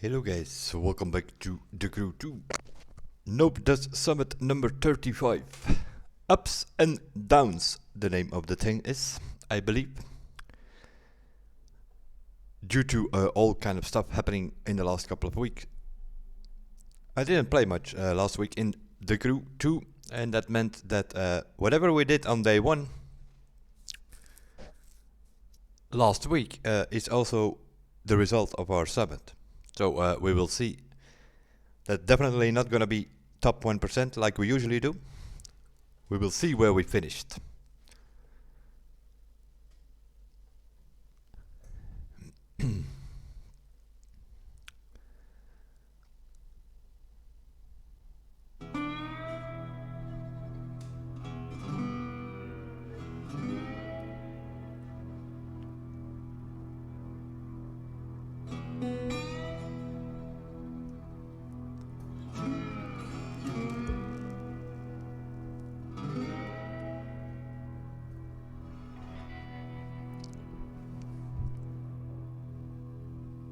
Hello guys, welcome back to the crew 2. Noob does summit number 35. Ups and downs, the name of the thing is, I believe. Due to all kind of stuff happening in the last couple of weeks. I didn't play much last week in the crew 2, and that meant that whatever we did on day 1 last week is also the result of our summit. So we will see. That's definitely not gonna be top 1% like we usually do. We will see where we finished.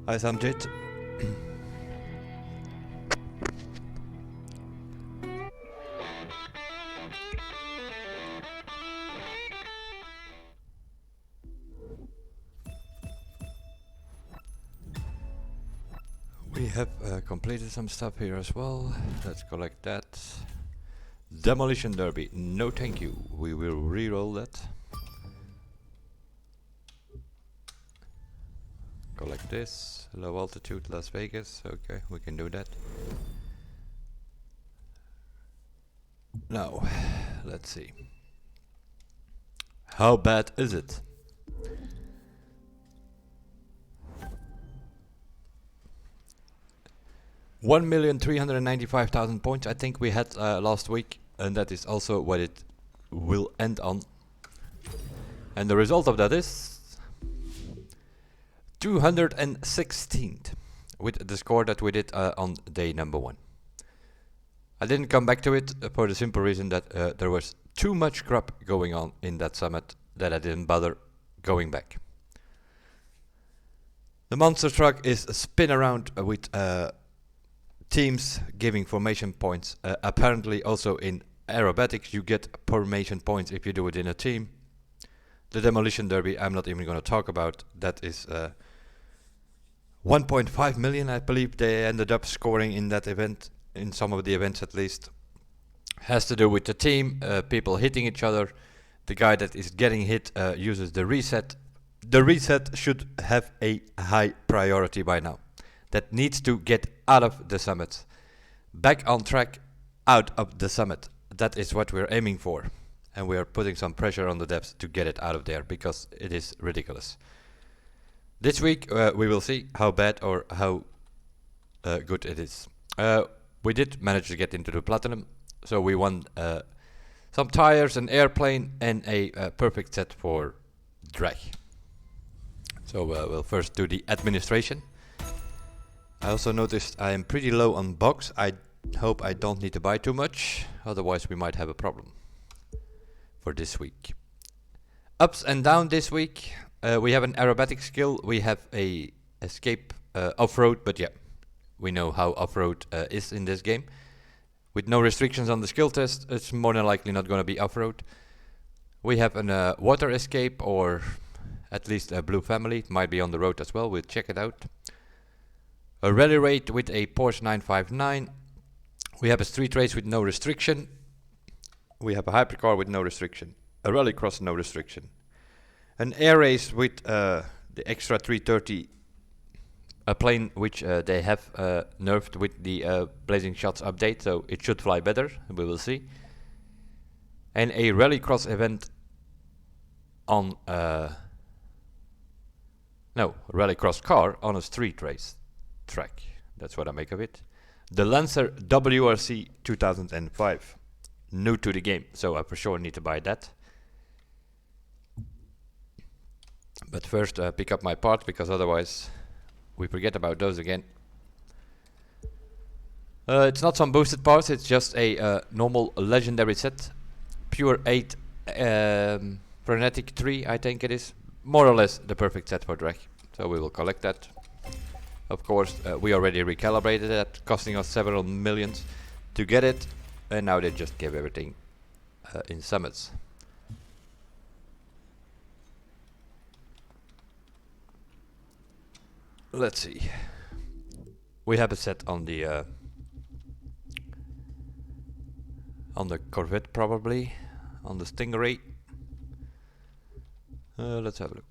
Hi Samjit. We have completed some stuff here as well. Let's collect that. Demolition Derby, no thank you. We will re-roll that. Collect this. Low altitude Las Vegas. Okay, we can do that. Now, let's see. How bad is it? $1,395,000 points I think we had last week, and that is also what it will end on. And the result of that is 216th with the score that we did on day number 1. I didn't come back to it for the simple reason that there was too much crap going on in that summit that I didn't bother going back. The monster truck is a spin around with teams giving formation points. Apparently also in Aerobatics you get formation points if you do it in a team. The Demolition Derby I'm not even going to talk about. That is 1.5 million I believe they ended up scoring in that event, in some of the events at least. Has to do with the team, people hitting each other. The guy that is getting hit uses the reset. The reset should have a high priority by now. That needs to get out of the summit. Back on track, out of the summit. That is what we're aiming for. And we are putting some pressure on the devs to get it out of there, because it is ridiculous. This week we will see how bad or how good it is. We did manage to get into the platinum, so we won some tires, an airplane, and a perfect set for drag. So we'll first do the administration. I also noticed I am pretty low on box. I hope I don't need to buy too much, otherwise we might have a problem for this week. Ups and down this week. We have an aerobatic skill. We have a escape off-road, but yeah, we know how off-road is in this game. With no restrictions on the skill test, it's more than likely not going to be off-road. We have an water escape, or at least a blue family. It might be on the road as well. We'll check it out. A rally raid with a Porsche 959. We have a street race with no restriction. We have a hypercar with no restriction. A rallycross, no restriction. An air race with the extra 330, a plane which they have nerfed with the Blazing Shots update, so it should fly better, we will see. And a rallycross event on rallycross car on a street race track. That's what I make of it. The Lancer WRC 2005. New to the game, so I for sure need to buy that. But first pick up my parts, because otherwise we forget about those again. It's not some boosted parts, it's just a normal legendary set. Pure 8, Frenetic 3 I think it is. More or less the perfect set for drag. So we will collect that. Of course, we already recalibrated that, costing us several millions to get it, and now they just give everything in summits. Let's see. We have a set on the Corvette, probably on the Stingray. Let's have a look.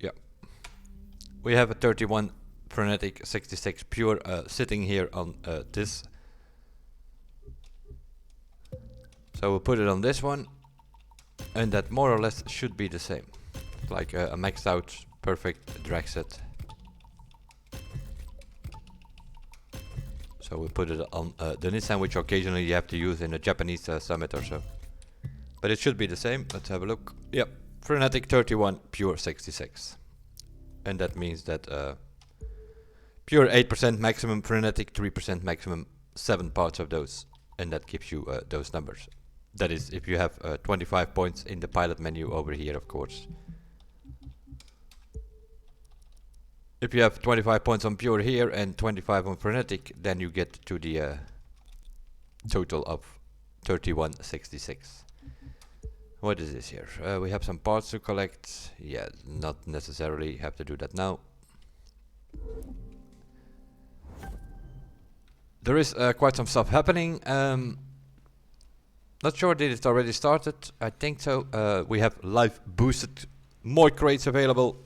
Yeah, we have a 31 Frenetic 66 Pure sitting here on this. So we'll put it on this one, and that more or less should be the same, like a maxed out perfect drag set. So we put it on the Nissan, which occasionally you have to use in a Japanese summit or so. But it should be the same. Let's have a look. Yep, Frenetic 31 Pure 66. And that means that Pure 8% maximum, Frenetic 3% maximum, 7 parts of those. And that gives you those numbers. That is if you have 25 points in the pilot menu over here, of course. If you have 25 points on Pure here and 25 on Frenetic, then you get to the total of 3166. What is this here? We have some parts to collect. Yeah, not necessarily have to do that now. There is quite some stuff happening. Not sure did it already started. I think so. We have live boosted more crates available.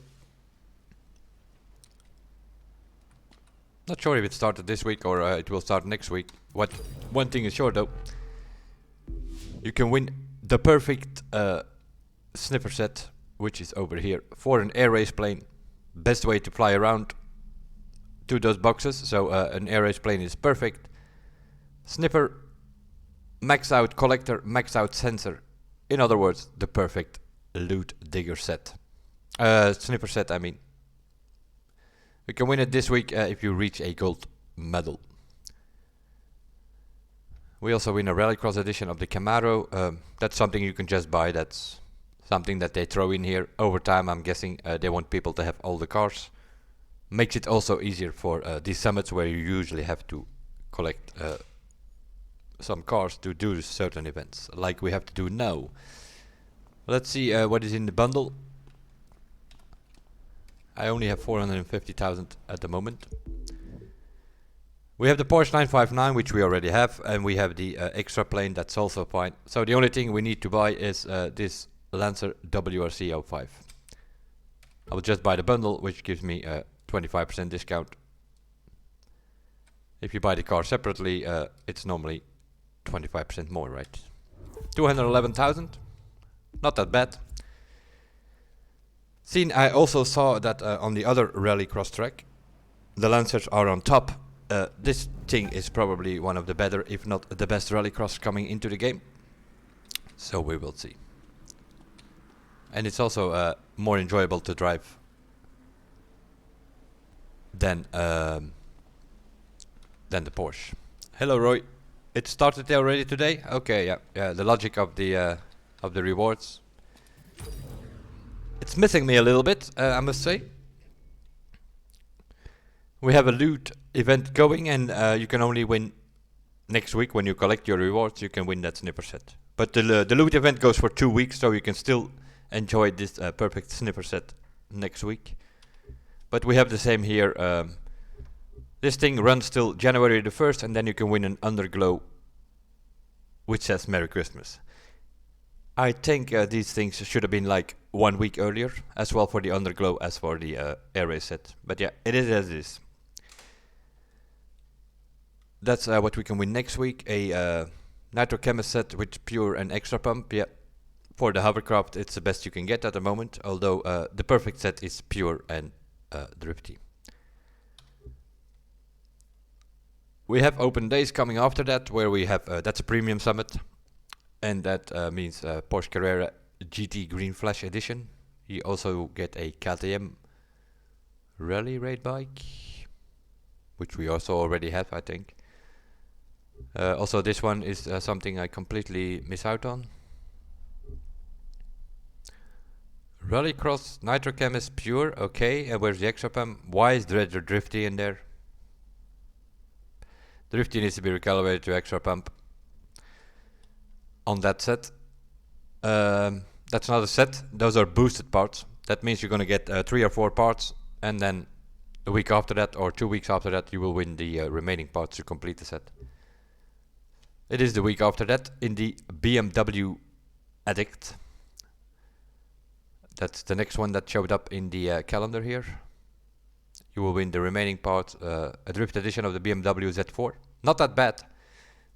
Not sure if it started this week or it will start next week. One thing is sure though, you can win the perfect sniffer set, which is over here, for an air race plane. Best way to fly around to those boxes. So an air race plane is perfect. Sniffer, max out collector, max out sensor. In other words, the perfect loot digger set. Sniffer set, I mean. You can win it this week if you reach a gold medal. We also win a Rallycross edition of the Camaro. That's something you can just buy. That's something that they throw in here. Over time, I'm guessing they want people to have all the cars. Makes it also easier for these summits where you usually have to collect some cars to do certain events, like we have to do now. Let's see what is in the bundle. I only have 450,000 at the moment. We have the Porsche 959, which we already have, and we have the extra plane, that's also fine. So the only thing we need to buy is this Lancer WRC 05. I will just buy the bundle, which gives me a 25% discount. If you buy the car separately, it's normally 25% more, right? 211,000, not that bad. I also saw that on the other Rallycross track, the Lancers are on top. This thing is probably one of the better, if not the best Rallycross coming into the game. So we will see. And it's also more enjoyable to drive than the Porsche. Hello, Roy. It started already today? Okay, yeah. The logic of the rewards. It's missing me a little bit, I must say. We have a loot event going, and you can only win next week when you collect your rewards. You can win that sniffer set. But the loot event goes for 2 weeks, so you can still enjoy this perfect sniffer set next week. But we have the same here. This thing runs till January the 1st, and then you can win an Underglow, which says Merry Christmas. I think these things should have been like 1 week earlier, as well for the Underglow as for the air race set. But yeah, it is as it is. That's what we can win next week. A Nitro Chemist set with Pure and Extra Pump. Yeah, for the hovercraft, it's the best you can get at the moment. Although the perfect set is Pure and Drifty. We have open days coming after that, where we have that's a premium summit. And that means Porsche Carrera GT Green Flash Edition. You also get a KTM Rally Raid bike, which we also already have, I think. Also, this one is something I completely miss out on. Rallycross Nitrochem is pure, okay, and where's the extra pump? Why is there Drifty in there? Drifty needs to be recalibrated to extra pump on that set. That's not a set, those are boosted parts. That means you're gonna get 3 or 4 parts, and then a week after that or 2 weeks after that you will win the remaining parts to complete the set. It is the week after that in the BMW Addict. That's the next one that showed up in the calendar here. You will win the remaining parts, a drift edition of the BMW Z4. Not that bad.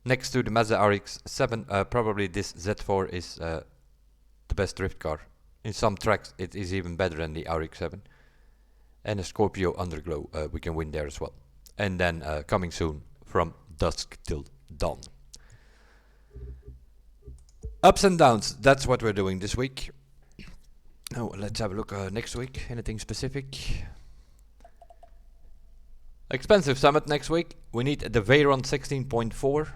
Next to the Mazda RX-7, probably this Z4 is the best drift car. In some tracks it is even better than the RX-7. And a Scorpio Underglow, we can win there as well. And then coming soon, from dusk till dawn. Ups and downs, that's what we're doing this week. Now let's have a look next week. Anything specific? Expensive summit next week. We need the Veyron 16.4.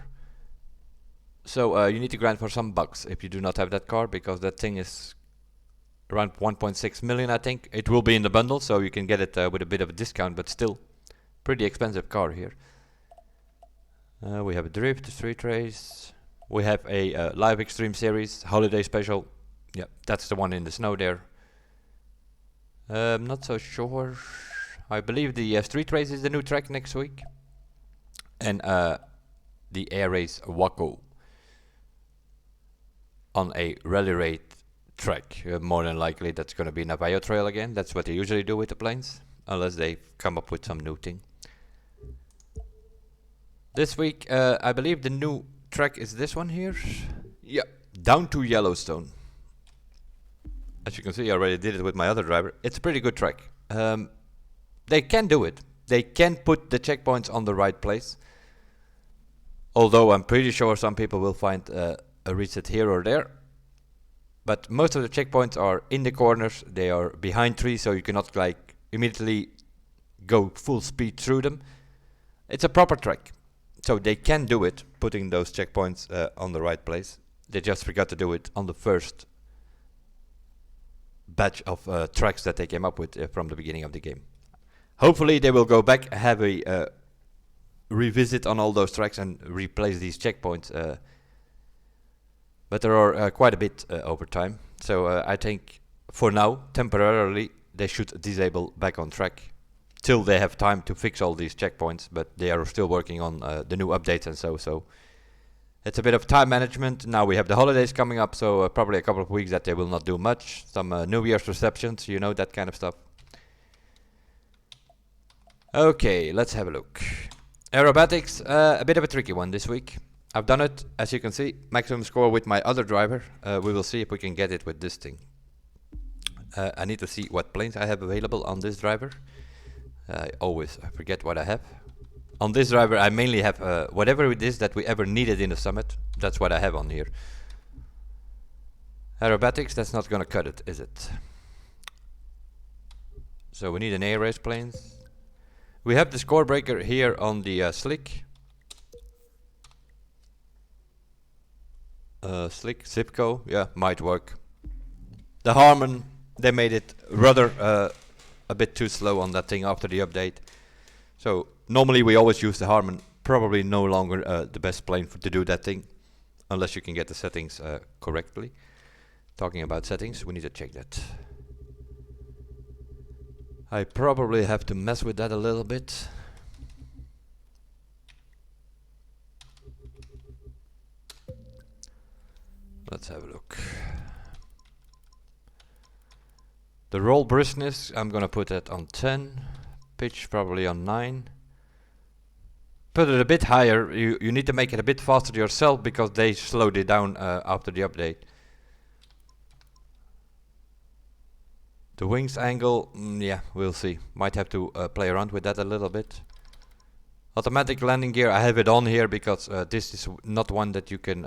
So you need to grind for some bucks if you do not have that car, because that thing is around 1.6 million, I think. It will be in the bundle, so you can get it with a bit of a discount, but still pretty expensive car here. We have a drift, a street race. We have a live extreme series holiday special. Yeah, that's the one in the snow there. Not so sure. I believe the street race is the new track next week. And the air race Waco on a rally raid track. More than likely that's going to be Navajo Trail again. That's what they usually do with the planes, unless they come up with some new thing. This week I believe the new track is this one here. Yeah, down to Yellowstone. As you can see, I already did it with my other driver. It's a pretty good track. They can do it. They can put the checkpoints on the right place. Although I'm pretty sure some people will find a reset here or there. But most of the checkpoints are in the corners. They are behind trees, so you cannot like immediately go full speed through them. It's a proper track. So they can do it, putting those checkpoints on the right place. They just forgot to do it on the first batch of tracks that they came up with from the beginning of the game. Hopefully they will go back, have a revisit on all those tracks and replace these checkpoints. But there are quite a bit over time. So I think for now, temporarily, they should disable back on track till they have time to fix all these checkpoints. But they are still working on the new updates and so it's a bit of time management. Now we have the holidays coming up, so probably a couple of weeks that they will not do much. Some New Year's receptions, you know, that kind of stuff. Okay, let's have a look. Aerobatics, a bit of a tricky one this week. I've done it, as you can see, maximum score with my other driver. We will see if we can get it with this thing. I need to see what planes I have available on this driver. I forget what I have. On this driver I mainly have whatever it is that we ever needed in the summit. That's what I have on here. Aerobatics, that's not gonna cut it, is it? So we need an air race planes. We have the score breaker here on the slick. Slick, Zipco, yeah, might work. The Harman, they made it rather a bit too slow on that thing after the update. So normally we always use the Harman, probably no longer the best plane to do that thing, unless you can get the settings correctly. Talking about settings, we need to check that. I probably have to mess with that a little bit. Let's have a look. The roll briskness, I'm gonna put that on 10. Pitch probably on 9. Put it a bit higher. You need to make it a bit faster yourself because they slowed it down after the update. The wings angle, yeah, we'll see. Might have to play around with that a little bit. Automatic landing gear, I have it on here because this is not one that you can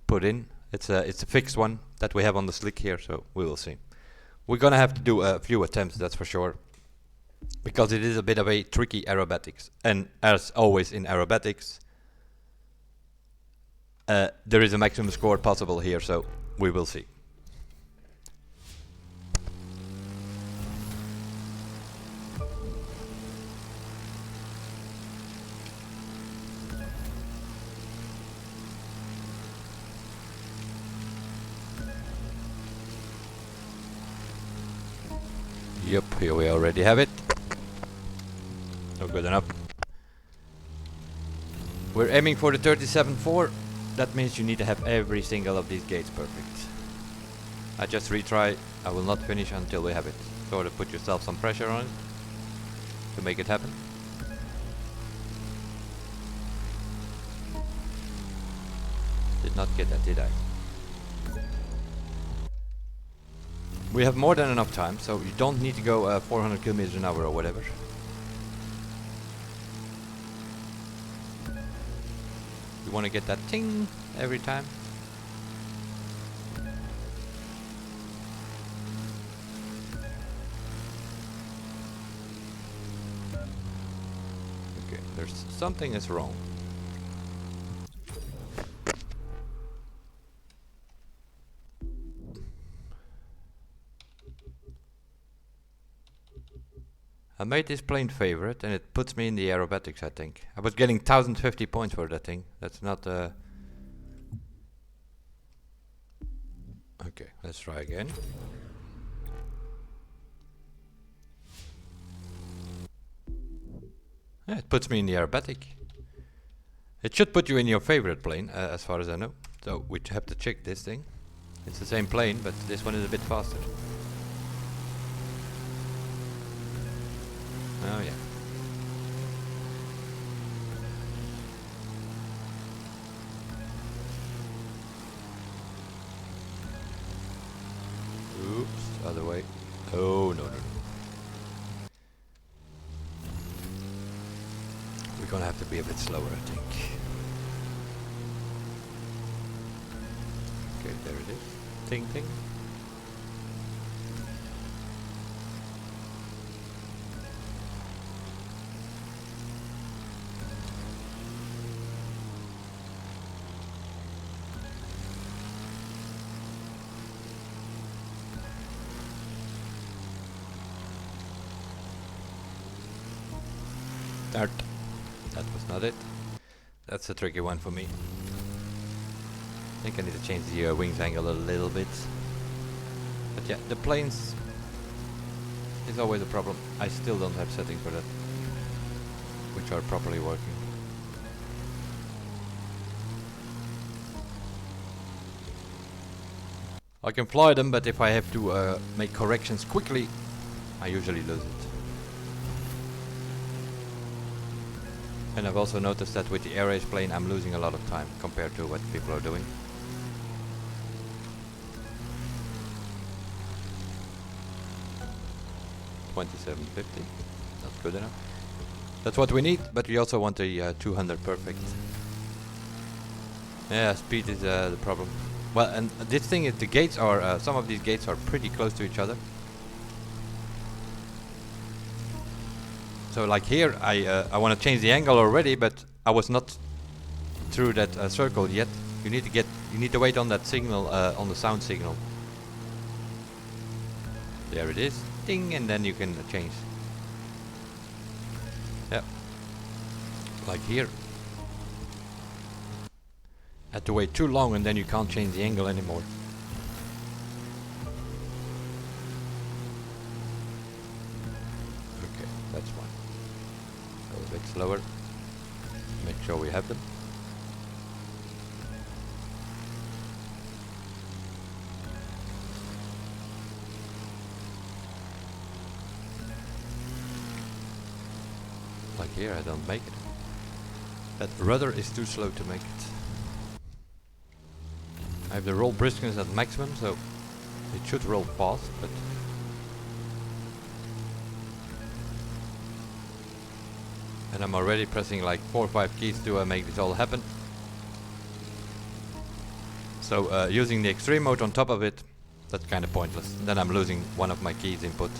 put in. It's a fixed one that we have on the slick here, so we will see. We're gonna have to do a few attempts, that's for sure, because it is a bit of a tricky aerobatics. And as always in aerobatics, there is a maximum score possible here, so we will see. Yep, here we already have it. Not good enough. We're aiming for the 37.4. That means you need to have every single of these gates perfect. I just retry. I will not finish until we have it. Sort of put yourself some pressure on it to make it happen. Did not get that, did I? We have more than enough time, so you don't need to go 400 kilometers an hour or whatever. You want to get that ting every time. Okay, there's something is wrong. I made this plane favorite and it puts me in the aerobatics, I think. I was getting 1050 points for that thing. That's not okay, let's try again. Yeah, it puts me in the aerobatic. It should put you in your favorite plane, as far as I know. So we have to check this thing. It's the same plane, but this one is a bit faster. Oh yeah. Oops, other way. Oh no. We're gonna have to be a bit slower, I think. Okay, there it is. Ting ting. Start. That was not it. That's a tricky one for me. I think I need to change the wings angle a little bit. But yeah, the planes is always a problem. I still don't have settings for that, which are properly working. I can fly them, but if I have to make corrections quickly, I usually lose it. And I've also noticed that with the air race plane I'm losing a lot of time compared to what people are doing. $27.50, not good enough. That's what we need, but we also want the 200 perfect. Yeah, speed is the problem. Well, and this thing is the gates are, some of these gates are pretty close to each other. So like here, I want to change the angle already, but I was not through that circle yet. You need to wait on that signal, on the sound signal. There it is, ding, and then you can change. Yep. Like here. Had to wait too long, and then you can't change the angle anymore. Okay, that's fine. Go a bit slower. Make sure we have them. Like here, I don't make it. That rudder is too slow to make it. I have the roll briskness at maximum, so it should roll fast, but and I'm already pressing like 4 or 5 keys to make this all happen. So using the extreme mode on top of it, that's kind of pointless. Then I'm losing one of my keys input.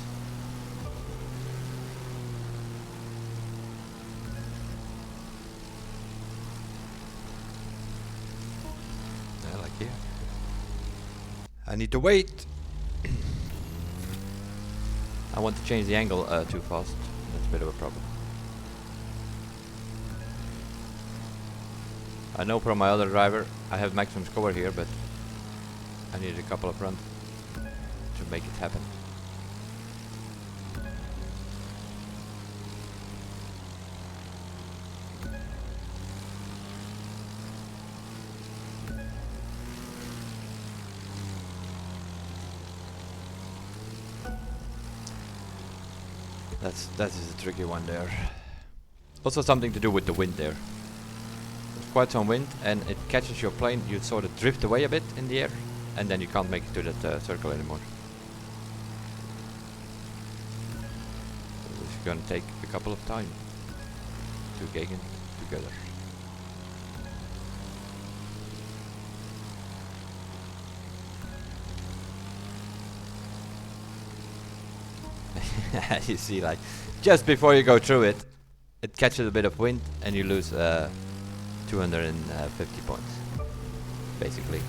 Like here. I need to wait. I want to change the angle too fast. That's a bit of a problem. I know from my other driver I have maximum score here, but I need a couple of runs to make it happen. That is a tricky one there. Also something to do with the wind there. There's quite some wind, and it catches your plane. You sort of drift away a bit in the air, and then you can't make it to that circle anymore. So this is gonna take a couple of time to get in together. You see, like, just before you go through it, it catches a bit of wind and you lose 250 points, basically.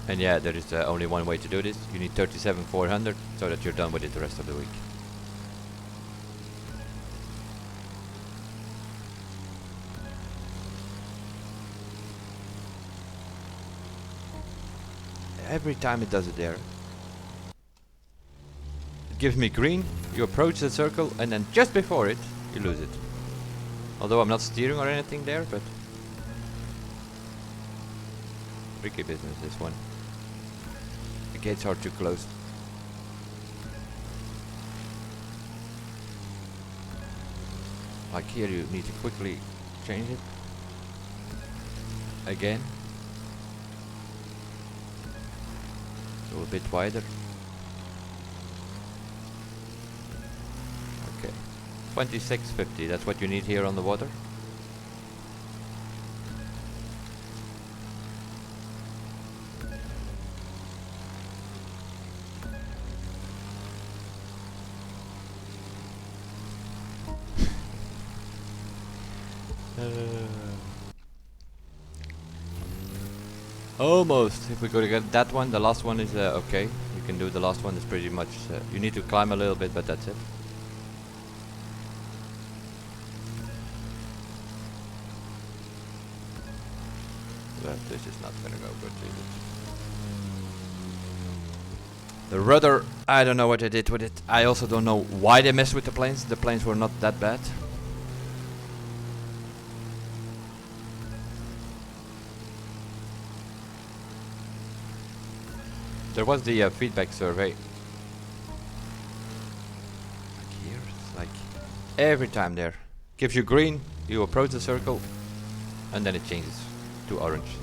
And yeah, there is only one way to do this. You need 37,400 so that you're done with it the rest of the week. Every time it does it there. Gives me green, you approach the circle, and then just before it, you lose it. Although I'm not steering or anything there, but tricky business, this one. The gates are too close. Like here, you need to quickly change it again. So a bit wider. 2650, that's what you need here on the water. Almost. If we go to get that one, the last one is okay. You can do the last one. It's pretty much. You need to climb a little bit, but that's it. But this is not gonna go good, is it? The rudder, I don't know what they did with it. I also don't know why they messed with the planes. The planes were not that bad. There was the feedback survey. Like here, it's like every time there. Gives you green, you approach the circle, and then it changes to orange.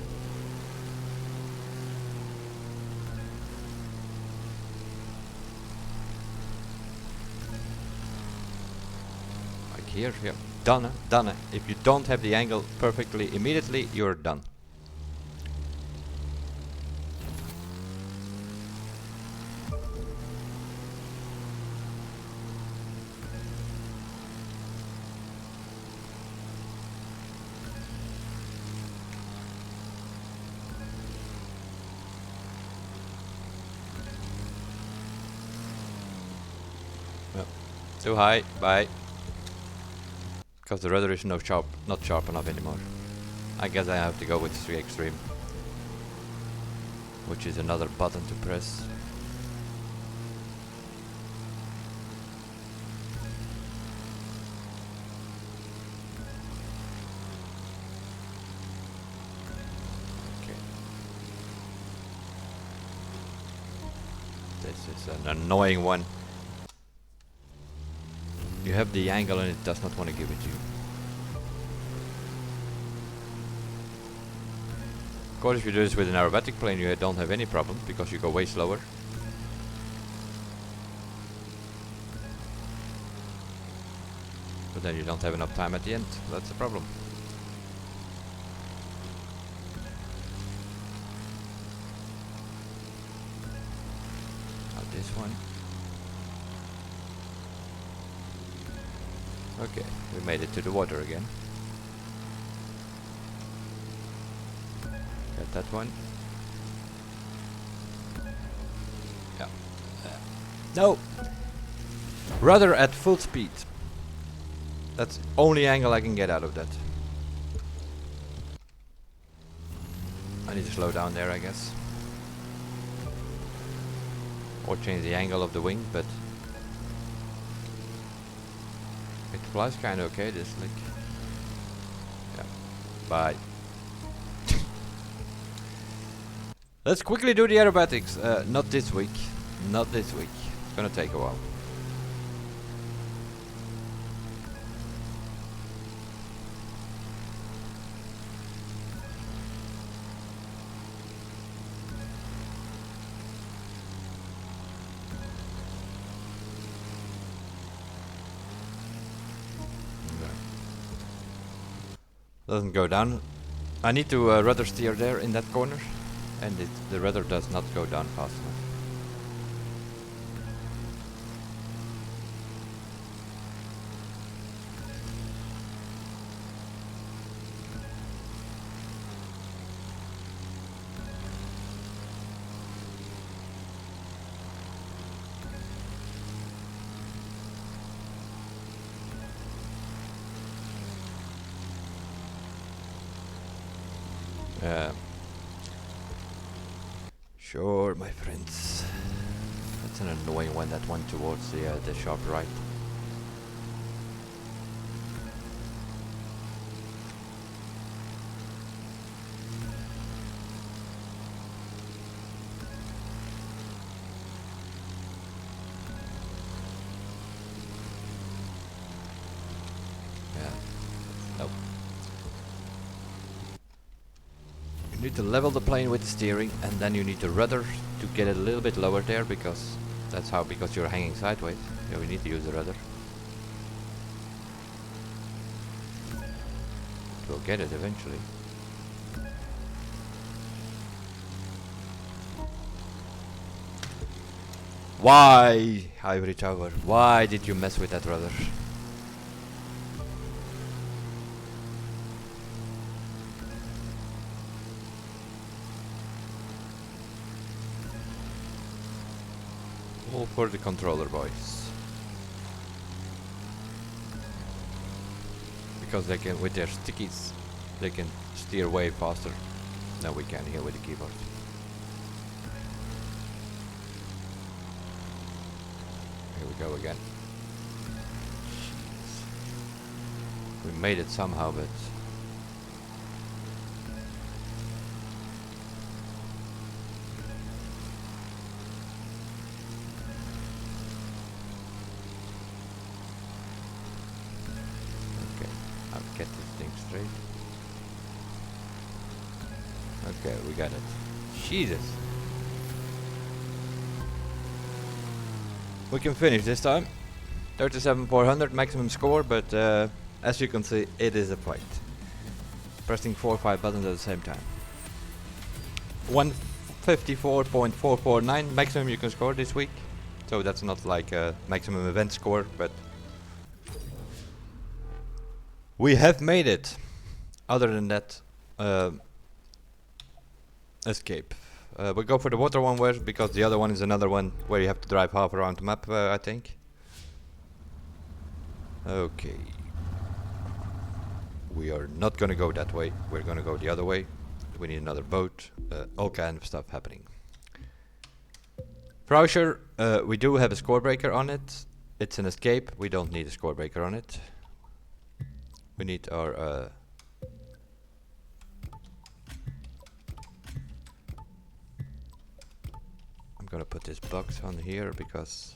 Like here, yeah, done, done. If you don't have the angle perfectly immediately, you're done. Too high, bye. Because the rudder is not sharp enough anymore. I guess I have to go with 3 extreme, which is another button to press. Okay. This is an annoying one. You have the angle and it does not want to give it to you. Of course, if you do this with an aerobatic plane, you don't have any problems because you go way slower. But then you don't have enough time at the end. That's the problem. Now this one. Okay, we made it to the water again. Got that one. Yeah. No! Rudder at full speed. That's the only angle I can get out of that. I need to slow down there, I guess. Or change the angle of the wing, but it flies kinda okay, this like. Yeah. Bye. Let's quickly do the aerobatics. Not this week. Not this week. It's gonna take a while. Doesn't go down. I need to rudder steer there in that corner, and the rudder does not go down fast enough. Sure, my friends. That's an annoying one, that one towards the sharp right. Yeah. Nope. You need to level the plane with the steering, and then you need to rudder to get it a little bit lower there, because because you're hanging sideways. Yeah, we need to use the rudder. We'll get it eventually. Why, Ivory Tower? Why did you mess with that rudder? All for the controller, boys. Because they can, with their stickies, they can steer way faster than we can here with the keyboard. Here we go again. Jeez. We made it somehow, but get this thing straight. Okay, we got it. Jesus. We can finish this time. 37,400 maximum score, but as you can see, it is a fight. Pressing 4 or 5 buttons at the same time. 154.449 maximum you can score this week. So that's not like a maximum event score, but we have made it. Other than that, escape. We'll go for the water one first, because the other one is another one where you have to drive half around the map, I think. Okay. We are not gonna go that way. We're gonna go the other way. We need another boat. All kind of stuff happening. Browser, we do have a score breaker on it. It's an escape. We don't need a score breaker on it. We need our I'm gonna put this box on here because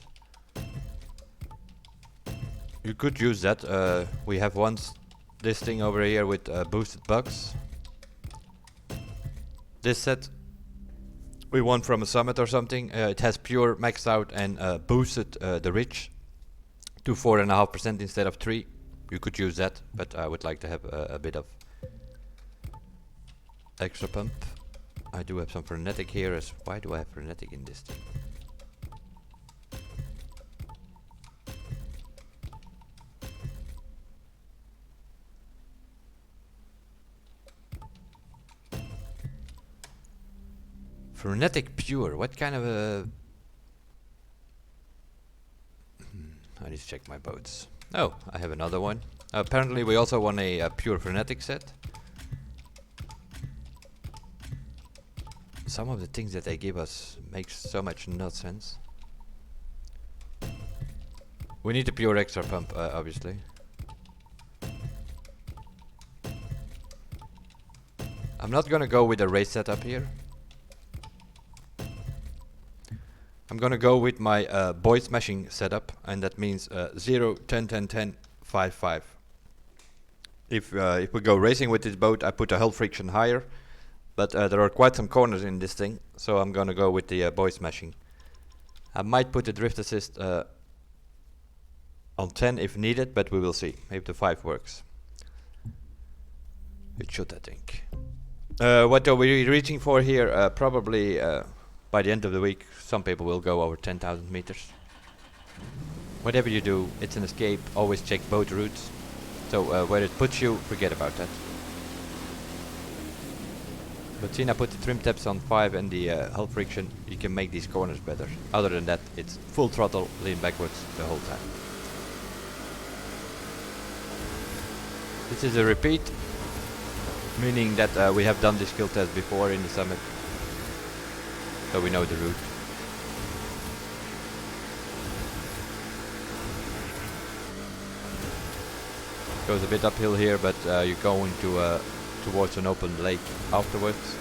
you could use that. We have this thing over here with boosted bugs. This set we won from a summit or something. It has pure maxed out and boosted the reach to 4.5% instead of 3. You could use that, but I would like to have a bit of extra pump. I do have some frenetic here. Why do I have frenetic in this thing? Frenetic pure. What kind of a? I need to check my boats. Oh, I have another one. Apparently we also won a pure frenetic set. Some of the things that they give us makes so much not sense. We need a pure extra pump, obviously. I'm not gonna go with a race setup here. I'm gonna go with my boy smashing setup, and that means 0, 10, 10, 10, 5, 5. If we go racing with this boat, I put a hull friction higher, but there are quite some corners in this thing, so I'm gonna go with the boy smashing. I might put the drift assist on 10 if needed, but we will see. Maybe the 5 works. It should, I think. What are we reaching for here? Probably by the end of the week, some people will go over 10,000 meters. Whatever you do, it's an escape. Always check both routes. So where it puts you, forget about that. But since I put the trim tabs on 5 and the hull friction, you can make these corners better. Other than that, it's full throttle, lean backwards the whole time. This is a repeat, meaning that we have done this skill test before in the summit, so we know the route. Goes a bit uphill here, but you're going to towards an open lake afterwards.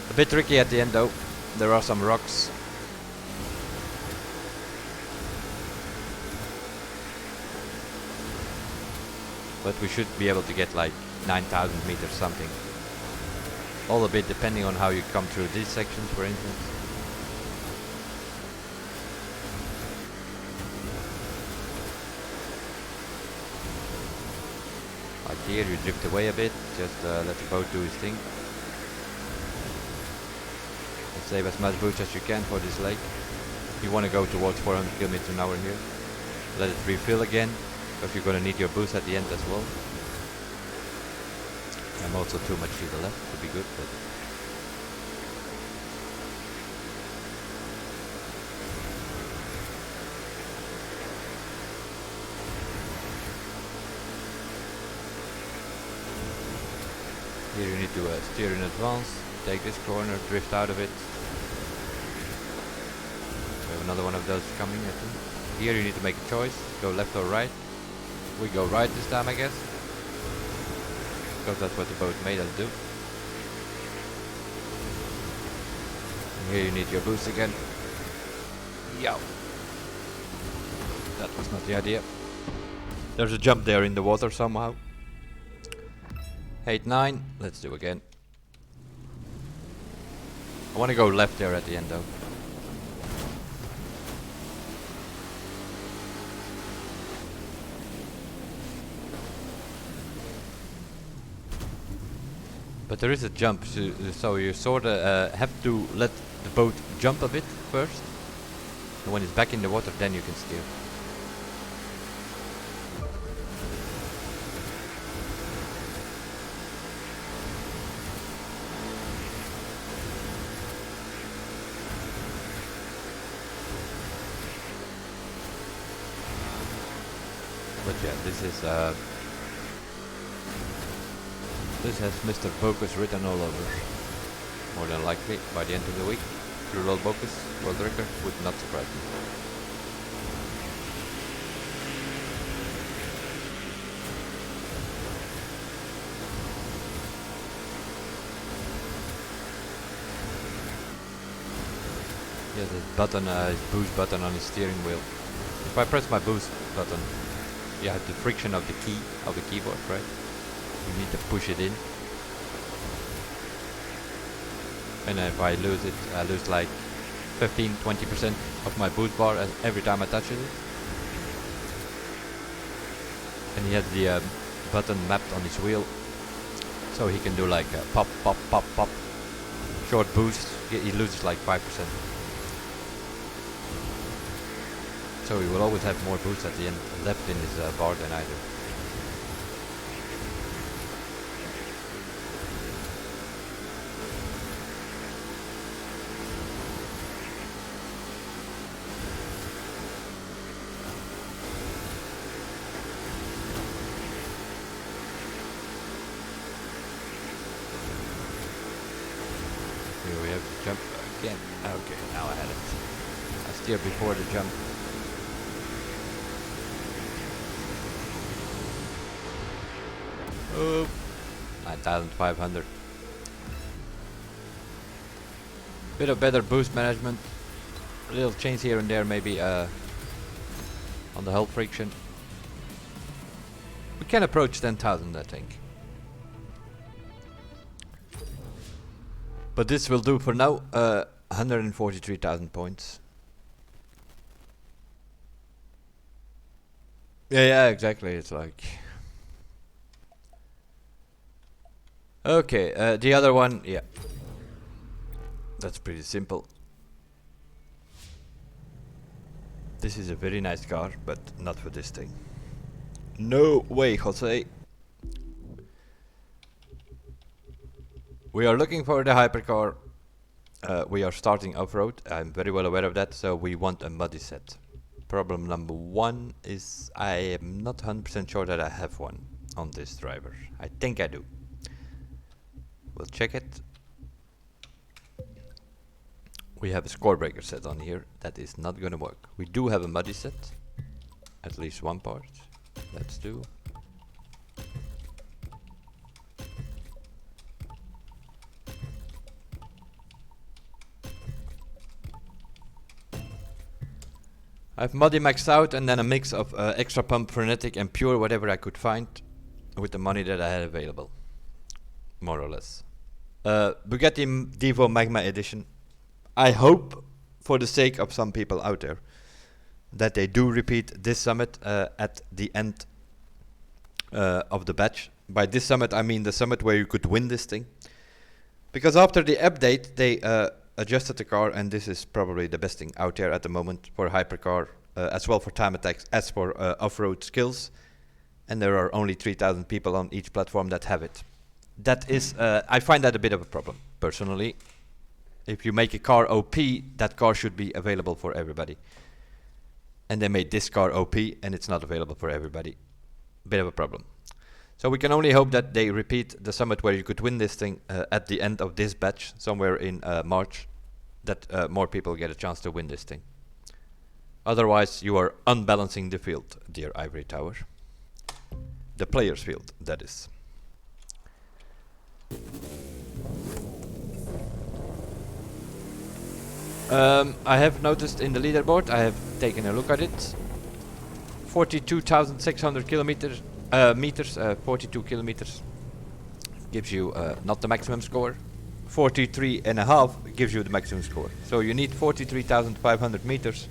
A bit tricky at the end though. There are some rocks. But we should be able to get like 9,000 meters something. All a bit depending on how you come through these sections, for instance. Like here you drift away a bit, just let the boat do its thing. And save as much boost as you can for this lake. You want to go towards 400 kilometers an hour here. Let it refill again, because you're going to need your boost at the end as well. I'm also too much to the left to be good, but here you need to steer in advance, take this corner, drift out of it. We have another one of those coming, I think. Here you need to make a choice, go left or right. We go right this time, I guess, because that's what the boat made us do. And here you need your boost again. Yow. That was not the idea. There's a jump there in the water somehow. 8, 9, let's do again. I want to go left there at the end though. But there is a jump, so you sort of have to let the boat jump a bit first. And when it's back in the water, then you can steer. But yeah, this has Mr. Focus written all over. More than likely, by the end of the week, Plural Focus, world record, would not surprise me. Yeah, this button, his boost button on his steering wheel. If I press my boost button, you have the friction of the key, of the keyboard, right? You need to push it in. And if I lose it, I lose like 15-20% of my boost bar every time I touch it. And he has the button mapped on his wheel, so he can do like a pop, pop, pop, pop. Short boost, he loses like 5%. So he will always have more boost at the end left in his bar than I do. Here we have to jump again. Okay, now I had it. I steer before the jump. Oh, 9,500. Bit of better boost management. Little change here and there, maybe on the hull friction. We can approach 10,000, I think. But this will do for now. 143,000 points. Yeah, exactly. It's like... Okay, the other one, yeah. That's pretty simple. This is a very nice car, but not for this thing. No way, Jose. We are looking for the hypercar. We are starting off-road. I'm very well aware of that, so we want a muddy set. Problem number one is I am not 100% sure that I have one on this driver. I think I do. We'll check it. We have a score breaker set on here. That is not gonna work. We do have a muddy set. At least one part. Let's do. I've muddy maxed out and then a mix of extra pump, frenetic and pure, whatever I could find with the money that I had available. More or less. Bugatti Devo Magma Edition. I hope, for the sake of some people out there, that they do repeat this summit at the end of the batch. By this summit I mean the summit where you could win this thing. Because after the update they adjusted the car, and this is probably the best thing out there at the moment for hypercar, as well for time attacks as for off-road skills. And there are only 3,000 people on each platform that have it. That is, I find that a bit of a problem, personally. If you make a car OP, that car should be available for everybody. And they made this car OP, and it's not available for everybody. Bit of a problem. So we can only hope that they repeat the summit where you could win this thing at the end of this batch, somewhere in March, that more people get a chance to win this thing. Otherwise, you are unbalancing the field, dear Ivory Tower. The players' field, that is. I have noticed in the leaderboard, I have taken a look at it. 42,600 kilometers, 42 kilometers gives you not the maximum score. 43.5 gives you the maximum score. So you need 43,500 meters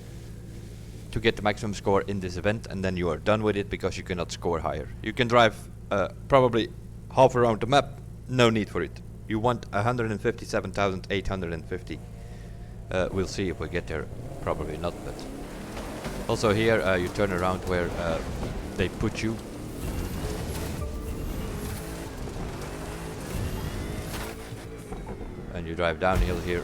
to get the maximum score in this event, and then you are done with it because you cannot score higher. You can drive probably half around the map, no need for it. You want 157,850. We'll see if we get there, probably not, but also here you turn around where they put you. And you drive downhill here.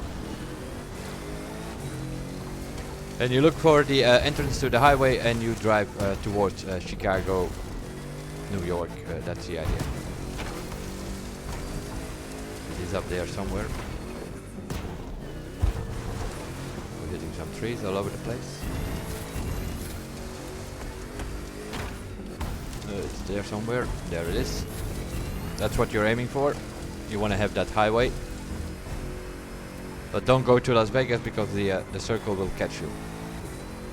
And you look for the entrance to the highway and you drive towards Chicago, New York, that's the idea. It is up there somewhere. We're hitting some trees all over the place. It's there somewhere, there it is. That's what you're aiming for. You want to have that highway. But don't go to Las Vegas because the circle will catch you.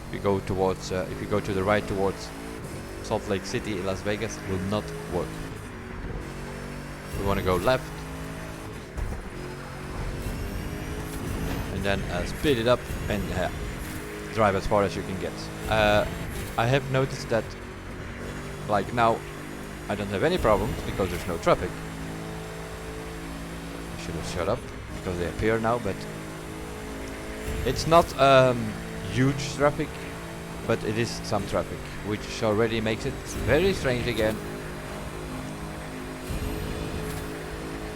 If you go towards, if you go to the right towards Salt Lake City, Las Vegas will not work. We want to go left, and then speed it up and drive as far as you can get. I have noticed that, like now, I don't have any problems because there's no traffic. I should have shut up because they appear now, but it's not huge traffic, but it is some traffic, which already makes it very strange again,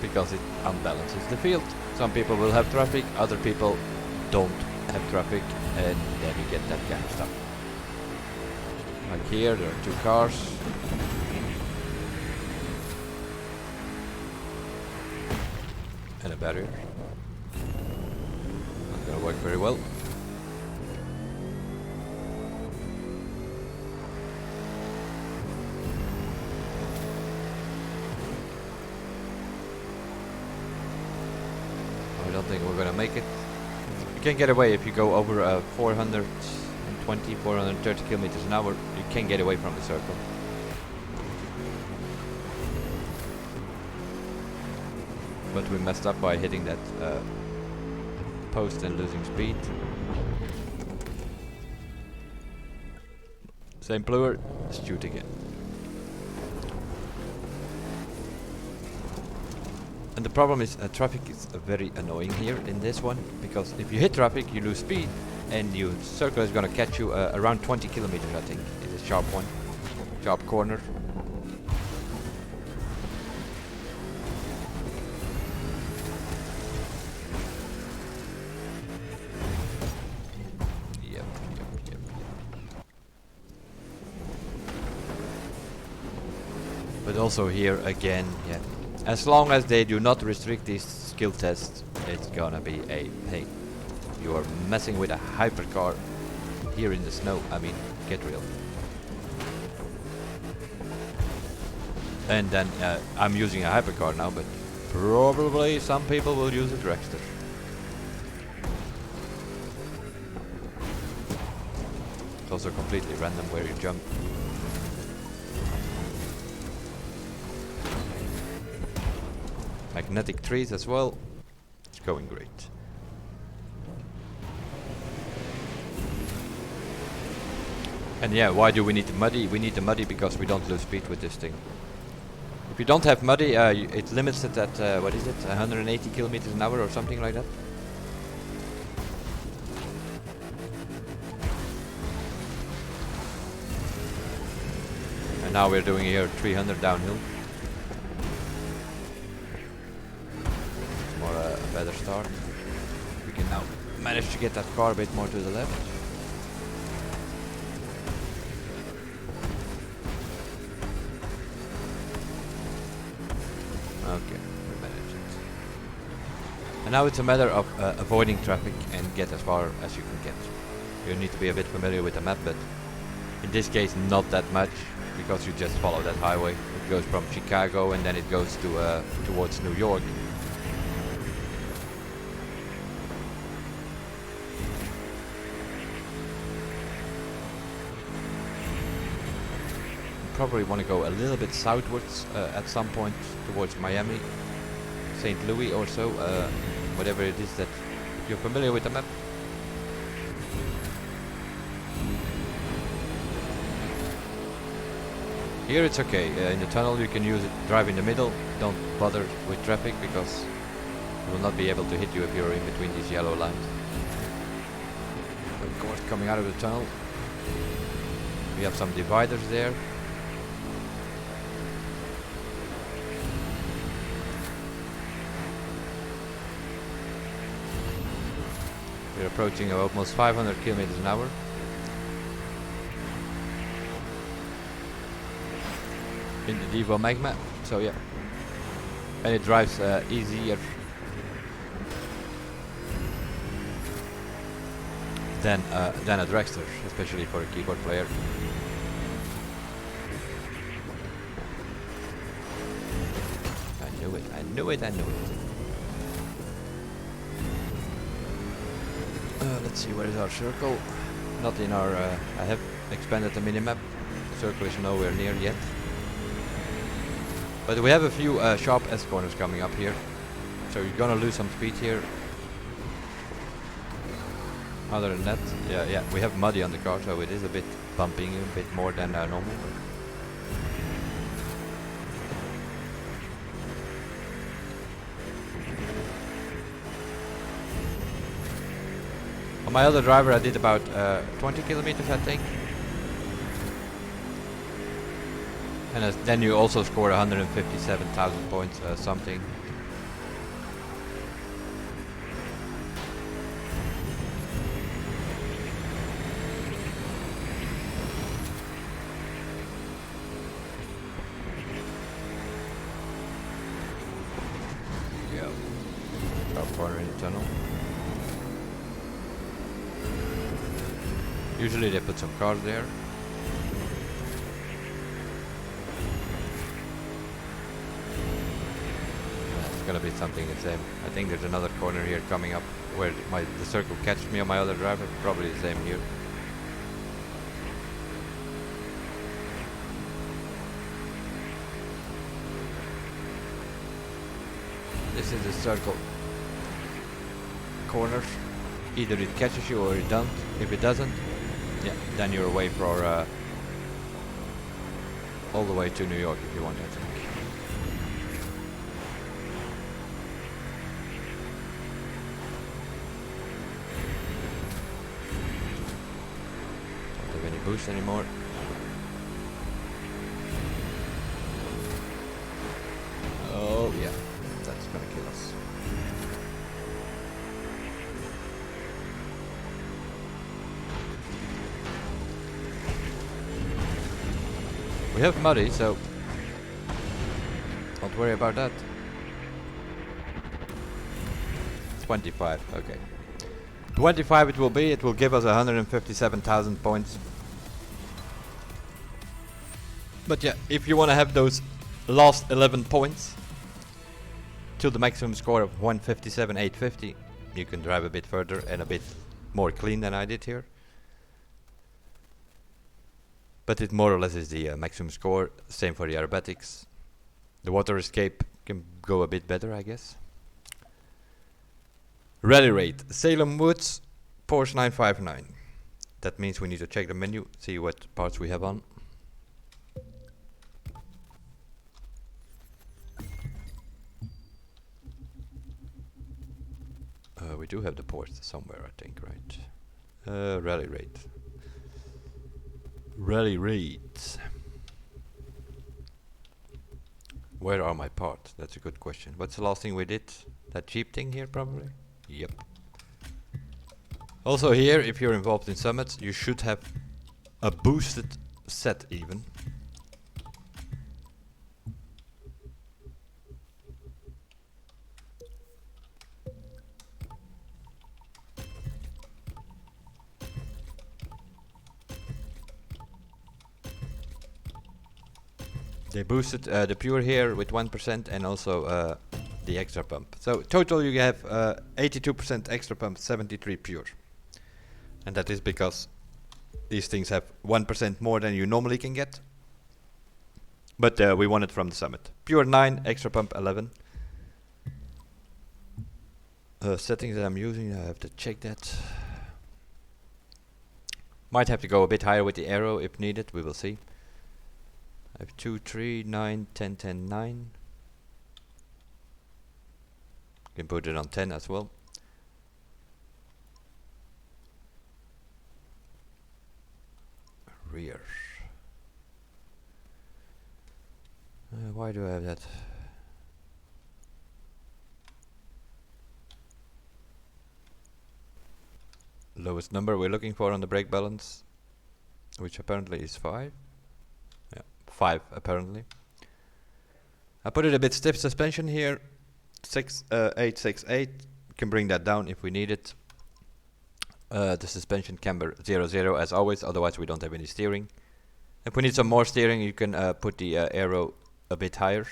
because it unbalances the field. Some people will have traffic, other people don't have traffic, and then you get that kind of stuff. Like here, there are two cars. And a barrier. Not gonna work very well. I don't think we're gonna make it. can get away if you go over 420, 430 kilometers an hour. You can get away from the circle. But we messed up by hitting that post and losing speed. Same pluer, shoot again. And the problem is traffic is very annoying here in this one, because if you hit traffic you lose speed and your circle is gonna catch you around 20 kilometers, I think. It's a sharp one, sharp corner. But also here again, yeah. As long as they do not restrict these skill tests, it's gonna be a pain. You are messing with a hypercar here in the snow. I mean, get real. And then I'm using a hypercar now, but probably some people will use a dragster. It's also completely random where you jump. Magnetic trees as well. It's going great. And yeah, why do we need the muddy? We need the muddy because we don't lose speed with this thing. If you don't have muddy, it limits it at what is it, 180 kilometers an hour or something like that. And now we're doing here 300 downhill. A better start. We can now manage to get that car a bit more to the left. Okay, we managed it. And now it's a matter of avoiding traffic and get as far as you can get. You need to be a bit familiar with the map, but in this case not that much, because you just follow that highway. It goes from Chicago and then it goes to towards New York. Probably want to go a little bit southwards at some point towards Miami, St. Louis or so, whatever it is that you're familiar with the map. Here it's okay, in the tunnel you can use it, drive in the middle, don't bother with traffic because it will not be able to hit you if you're in between these yellow lines. Of course, coming out of the tunnel, we have some dividers there. We're approaching almost 500 kilometers an hour. In the Devo Magma, so yeah. And it drives easier than a dragster, especially for a keyboard player. I knew it, I knew it, I knew it. Let's see, where is our circle? Not in our, I have expanded the minimap. Circle is nowhere near yet. But we have a few sharp S-corners coming up here. So you're gonna lose some speed here. Other than that, yeah, we have muddy on the car, so it is a bit bumping, a bit more than normal. On my other driver I did about 20 kilometers, I think. And then you also scored 157,000 points, something. Yeah. Top corner in the tunnel. Usually they put some cars there. gonna be something the same. I think there's another corner here coming up where the circle catches me on my other driver. Probably the same here. This is the circle corner. Either it catches you or it don't. If it doesn't, yeah, then you're away for all the way to New York if you want, I think. Don't have any boost anymore. Oh yeah, that's gonna kill us. We have muddy, so don't worry about that. 25, okay. 25 it will be. It will give us 157,000 points. But yeah, if you want to have those last 11 points to the maximum score of 157,850, you can drive a bit further and a bit more clean than I did here. But it more or less is the maximum score. Same for the aerobatics. The water escape can go a bit better, I guess. Rally rate. Salem Woods, Porsche 959. That means we need to check the menu, see what parts we have on. We do have the ports somewhere, I think, right? Rally rate. Rally rate. Where are my parts? That's a good question. What's the last thing we did? That cheap thing here, probably? Yep. Also here, if you're involved in summits, you should have a boosted set even. They boosted the pure here with 1% and also the extra pump. So total you have 82% extra pump, 73 pure. And that is because these things have 1% more than you normally can get. But we won it from the summit. Pure 9, extra pump 11. Settings that I'm using, I have to check that. Might have to go a bit higher with the aero if needed, we will see. I have 2, 3, 9, 10, 10, 9. Can put it on 10 as well. Rear. Why do I have that? Lowest number we're looking for on the brake balance, which apparently is 5. 5 apparently. I put it a bit stiff suspension here. 868. Can bring that down if we need it. The suspension camber 00 as always, otherwise we don't have any steering. If we need some more steering, you can put the aero a bit higher.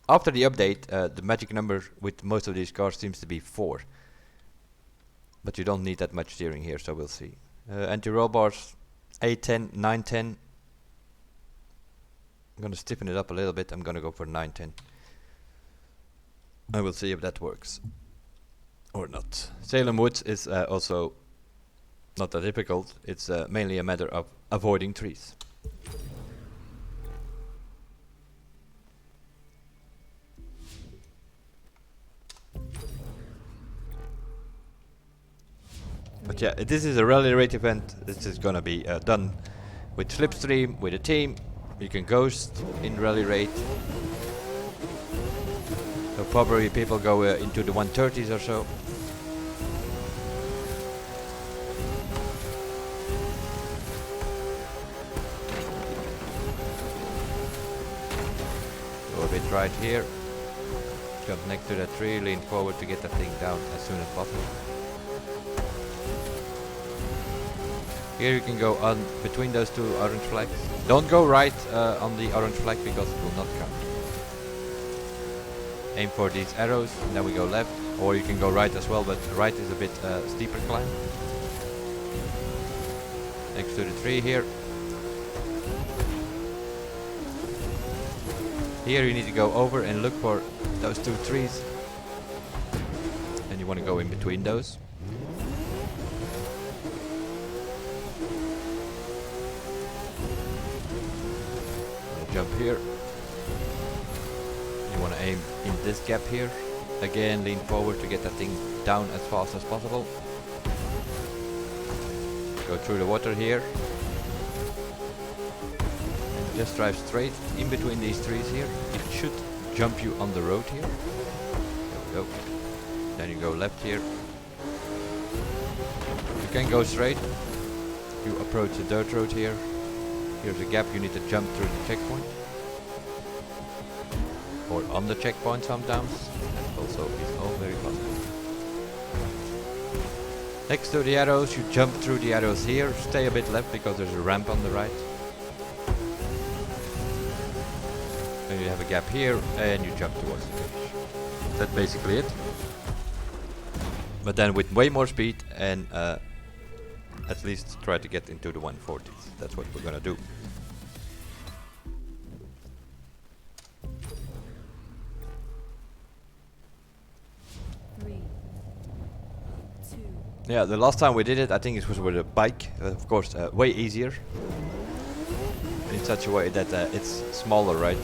After the update, the magic number with most of these cars seems to be 4. But you don't need that much steering here, so we'll see. Anti-roll bars 810, 910. I'm gonna stiffen it up a little bit. I'm gonna go for 910. I will see if that works or not. Salem Woods is also not that difficult. It's mainly a matter of avoiding trees. But yeah, this is a rally rate event. This is gonna be done with slipstream, with a team. You can ghost in rally rate. So probably people go into the 130s or so. Go a bit right here. Jump next to that tree, lean forward to get that thing down as soon as possible. Here you can go on between those two orange flags. Don't go right on the orange flag because it will not count. aim for these arrows, and then we go left, or you can go right as well, but right is a bit steeper climb. Next to the tree here. Here you need to go over and look for those two trees, and you want to go in between those. Jump here. You want to aim in this gap here. Again, lean forward to get that thing down as fast as possible. Go through the water here. And just drive straight in between these trees here. It should jump you on the road here. There we go. Then you go left here. You can go straight. You approach the dirt road here. Here's a gap, you need to jump through the checkpoint. Or on the checkpoint sometimes. That also is all very possible. Next to the arrows, you jump through the arrows here. Stay a bit left because there's a ramp on the right. And you have a gap here and you jump towards the finish. That's basically it. But then with way more speed and at least try to get into the 140s. That's what we're gonna do. Yeah, the last time we did it, I think it was with a bike. Of course, way easier. In such a way that it's smaller, right?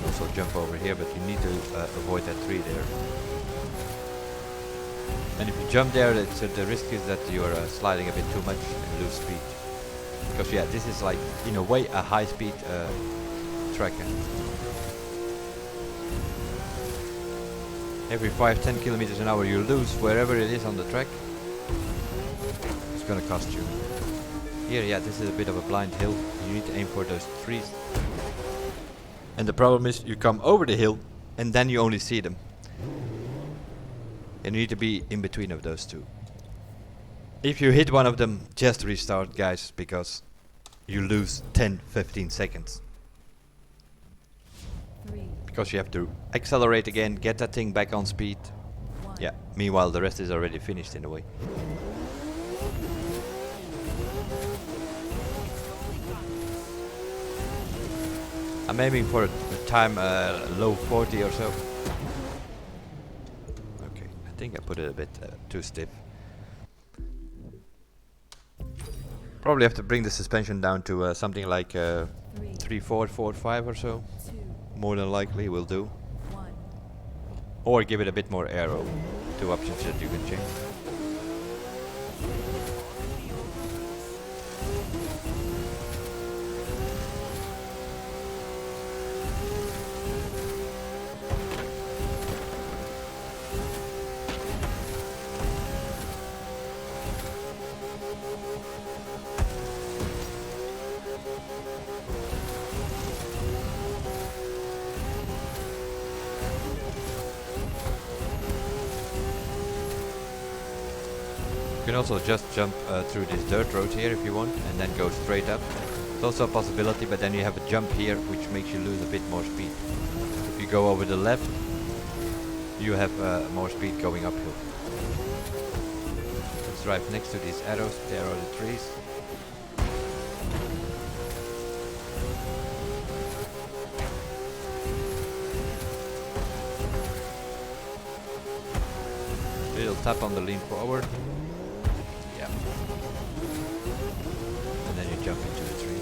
Also jump over here, but you need to avoid that tree there. And if you jump there, the risk is that you're sliding a bit too much and lose speed. Because yeah, this is like, in a way, a high-speed track. Every 5-10 kilometers an hour you lose wherever it is on the track. It's gonna cost you. Here, yeah, this is a bit of a blind hill. You need to aim for those trees. And the problem is, you come over the hill, and then you only see them. And you need to be in between of those two. If you hit one of them, just restart, guys, because you lose 10-15 seconds. Because you have to accelerate again, get that thing back on speed. Yeah, meanwhile the rest is already finished in a way. I'm aiming for a time low 40 or so. I think I put it a bit too stiff. Probably have to bring the suspension down to something like 3/4, 4/5 or so. More than likely will do. Or give it a bit more aero. Two options that you can change. You can also just jump through this dirt road here if you want, and then go straight up. It's also a possibility, but then you have a jump here which makes you lose a bit more speed. If you go over the left, you have more speed going uphill. Let's drive next to these arrows. There are the trees. Little tap on the lean forward. And then you jump into the tree.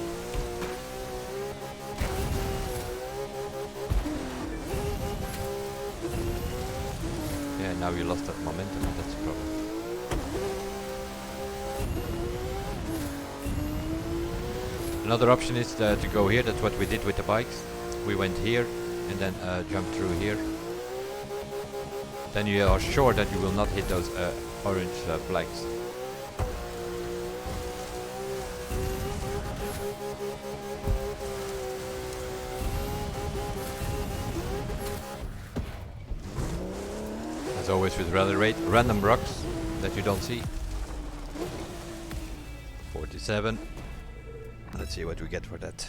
Yeah, now you lost that momentum, that's the problem. Another option is to go here, that's what we did with the bikes. We went here and then jumped through here. Then you are sure that you will not hit those orange flags. As always with rally rate, random rocks that you don't see. 47. Let's see what we get for that.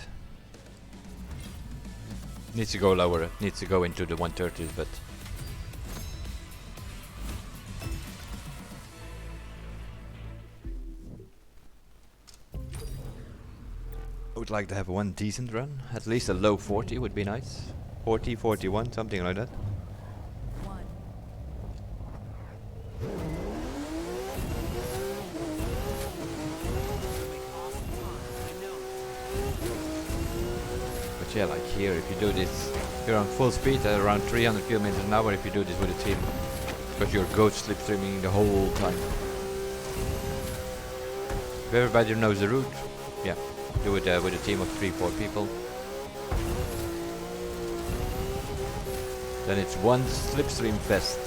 Needs to go lower, needs to go into the 130s, but I would like to have one decent run. At least a low 40 would be nice. 40, 41, something like that. But yeah, like here, if you do this, you're on full speed at around 300 kilometers an hour if you do this with a team. Because you're ghost slipstreaming the whole time. If everybody knows the route, yeah, do it with a team of 3-4 people. Then it's one slipstream fest.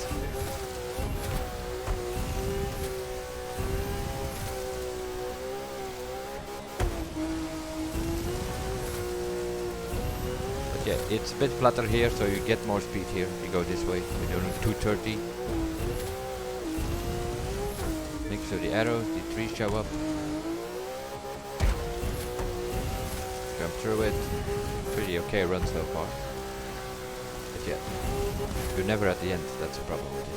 But yeah, it's a bit flatter here, so you get more speed here if you go this way. You're doing 230. Make sure the arrows, the trees show up. Jump through it. Pretty okay run so far. But yeah, you're never at the end, that's the problem with it.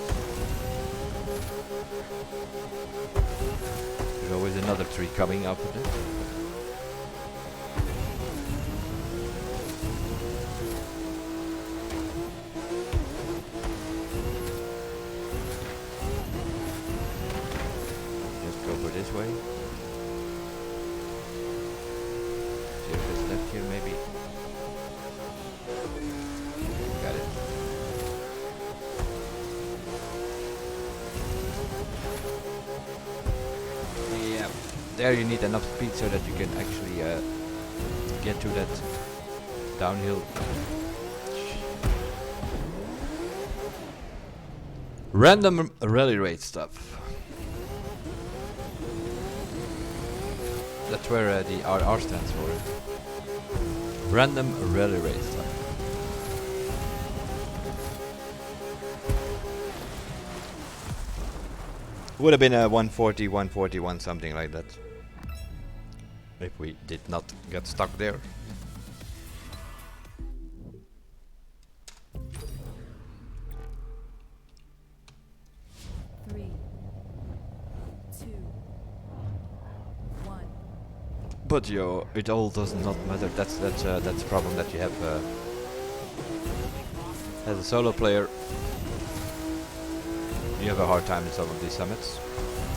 There's always another tree coming after this. Just go for this way. See if there's left here maybe. Got it. Yeah, there you need enough speed so that you can actually get to that downhill. Random rally rate stuff. That's where the RR stands for. Random rally rate stuff. Would have been a 140, 141, something like that. If we did not get stuck there. But yo, it all does not matter. That's a problem that you have as a solo player. You have a hard time in some of these summits,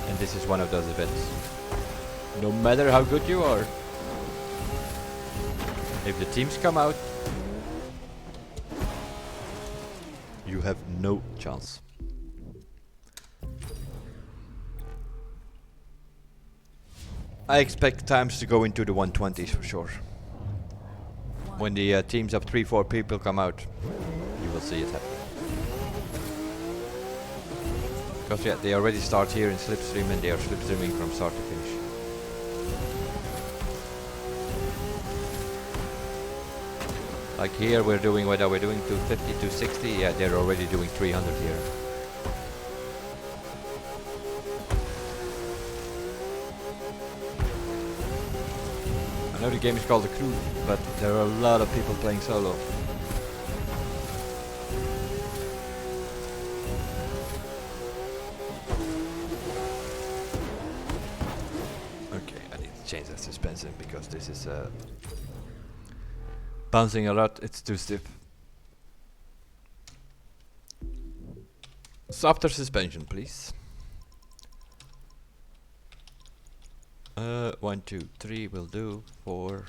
and this is one of those events. No matter how good you are, if the teams come out, you have no chance. I expect times to go into the 120s for sure. When the teams of 3-4 people come out, you will see it happen. Because yeah, they already start here in slipstream and they are slipstreaming from start to finish. Like here we're doing, what are we doing, 250, 260? Yeah, they're already doing 300 here. I know the game is called The Crew, but there are a lot of people playing solo. Okay, I need to change that suspension because this is bouncing a lot, it's too stiff. Softer suspension, please. 1, 2, 3 will do. 4,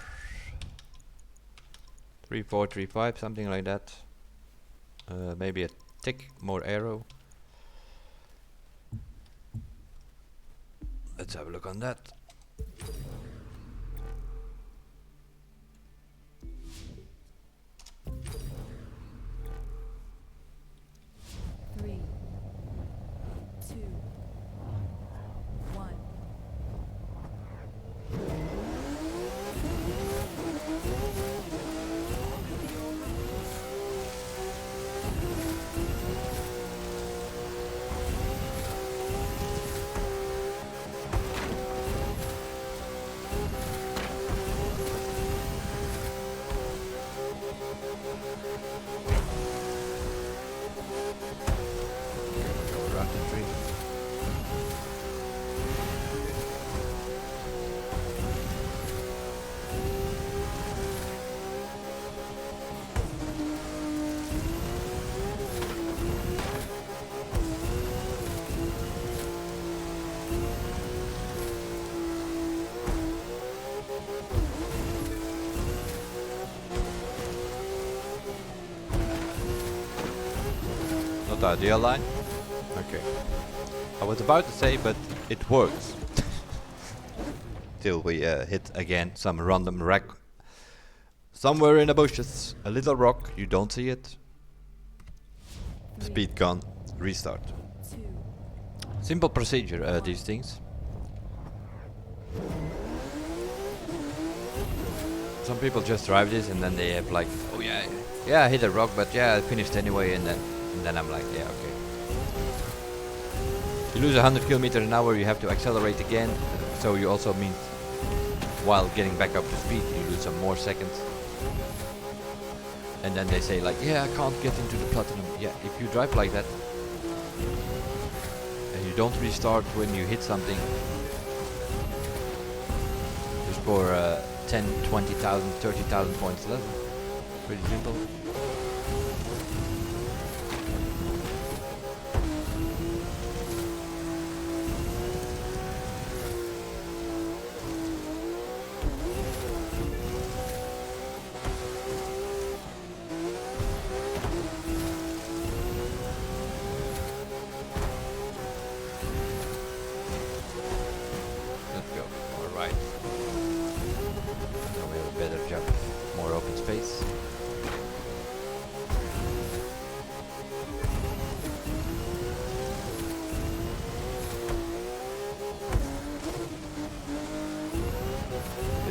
3, 4, 3, 5, something like that. Maybe a tick more aero. Let's have a look on that. Not the ideal line. Okay. I was about to say, but it works. Till we hit again some random rock. Somewhere in the bushes. A little rock. You don't see it. Speed gone. Restart. Simple procedure, these things. Some people just drive this and then they have like, oh yeah, I hit a rock, but yeah, I finished anyway, and then I'm like, yeah, okay. You lose 100 kilometers an hour, you have to accelerate again, so you also mean while getting back up to speed, you lose some more seconds. And then they say like, yeah, I can't get into the platinum. Yeah, if you drive like that, and you don't restart when you hit something, you score 10, 20,000, 30,000 points less. Pretty simple.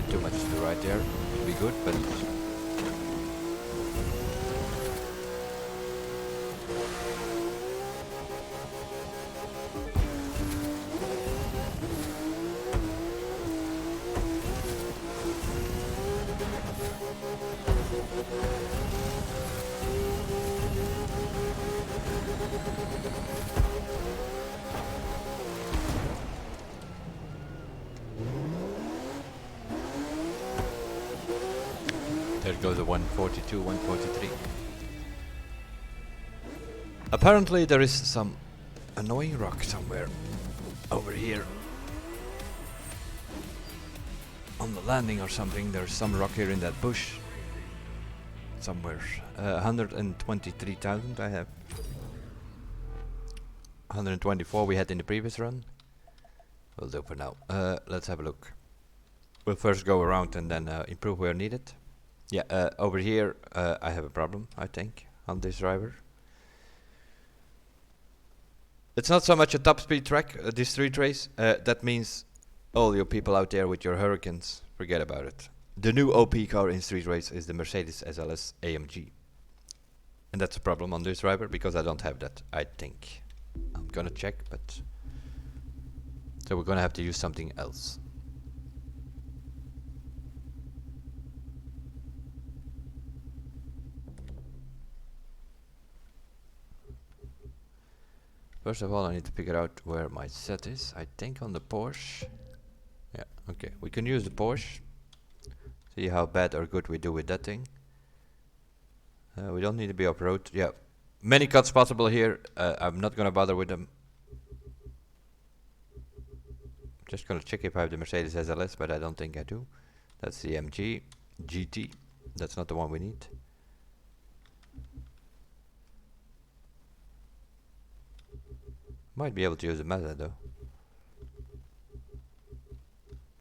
Too much to the right there would be good, but there goes a 142, 143. Apparently there is some annoying rock somewhere over here. On the landing or something, there's some rock here in that bush. Somewhere. 123,000 I have. 124 we had in the previous run. Will do for now. Let's have a look. We'll first go around and then improve where needed. Yeah, over here I have a problem, I think, on this driver. It's not so much a top speed track, this street race. That means all you people out there with your Hurricanes, forget about it. The new OP car in street race is the Mercedes SLS AMG. And that's a problem on this driver, because I don't have that, I think. I'm gonna check, but... So we're gonna have to use something else. First of all, I need to figure out where my set is. I think on the Porsche. Yeah, okay. We can use the Porsche. See how bad or good we do with that thing. We don't need to be off-road. Yeah, many cuts possible here. I'm not gonna bother with them. Just gonna check if I have the Mercedes SLS, but I don't think I do. That's the MG GT. That's not the one we need. Might be able to use a Mazda though.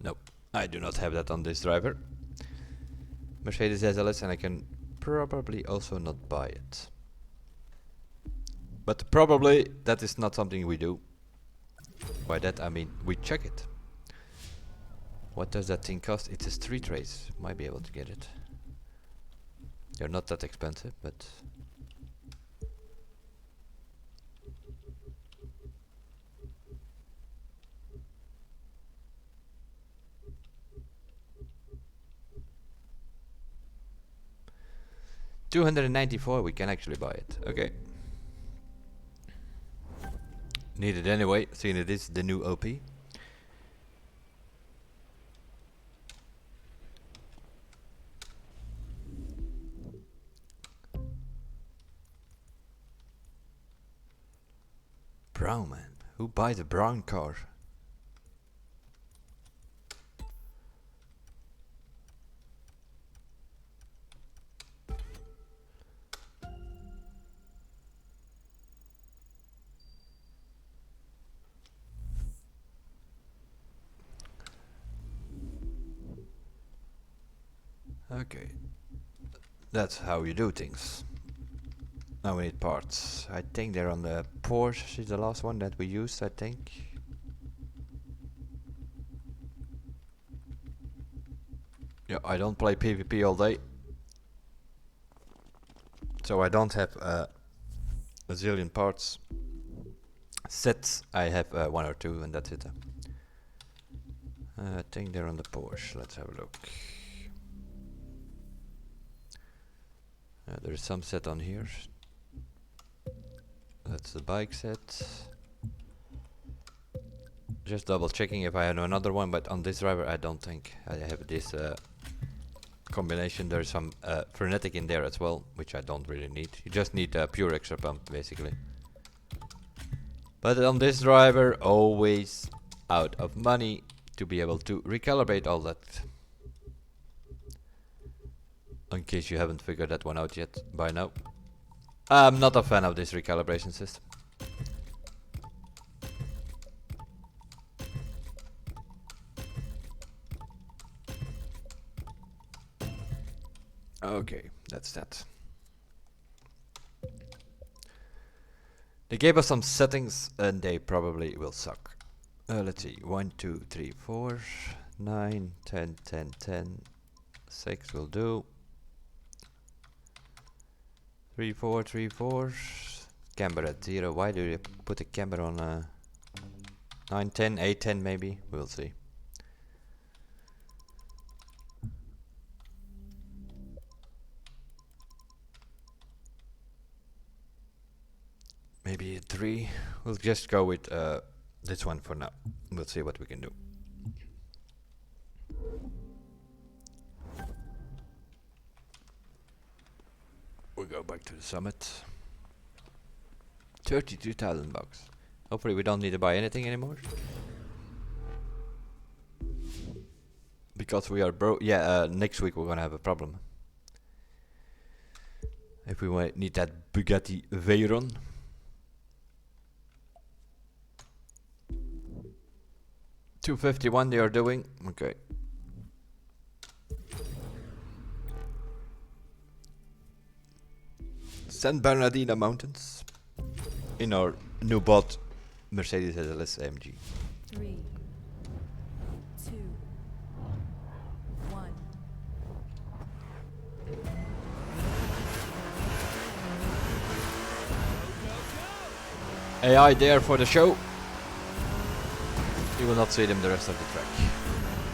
Nope, I do not have that on this driver. Mercedes SLS, and I can probably also not buy it. But probably that is not something we do. By that I mean we check it. What does that thing cost? It's a street race. Might be able to get it. They're not that expensive, but... $294, we can actually buy it. Okay. Need it anyway, seeing it is the new OP. Brown man. Who buys a brown car? Okay, that's how you do things. Now we need parts. I think they're on the Porsche, is the last one that we used, I think. Yeah, I don't play PvP all day, so I don't have a zillion parts. Sets, I have one or two, and that's it. I think they're on the Porsche. Let's have a look. There's some set on here. That's the bike set. Just double checking if I have another one, but on this driver I don't think I have this combination. There's some frenetic in there as well, which I don't really need. You just need a pure extra pump basically. But on this driver, always out of money to be able to recalibrate all that. In case you haven't figured that one out yet by now. I'm not a fan of this recalibration system. Okay, that's that. They gave us some settings and they probably will suck. Let's see, 1, 2, 3, 4, 9, 10, 10, 10, 6 will do. 3, 4, 3, 4. Camber at 0. Why do you put a camber on 9, 10, 8, 10 maybe? We'll see. Maybe 3. We'll just go with this one for now. We'll see what we can do. We'll go back to the summit. 32,000 bucks. Hopefully we don't need to buy anything anymore. Because we are broke. Yeah, next week we're gonna have a problem. If we need that Bugatti Veyron. $251 they are doing. Okay. San Bernardino Mountains. In our new bought Mercedes SLS AMG. 3, 2, 1. AI there for the show. You will not see them the rest of the track.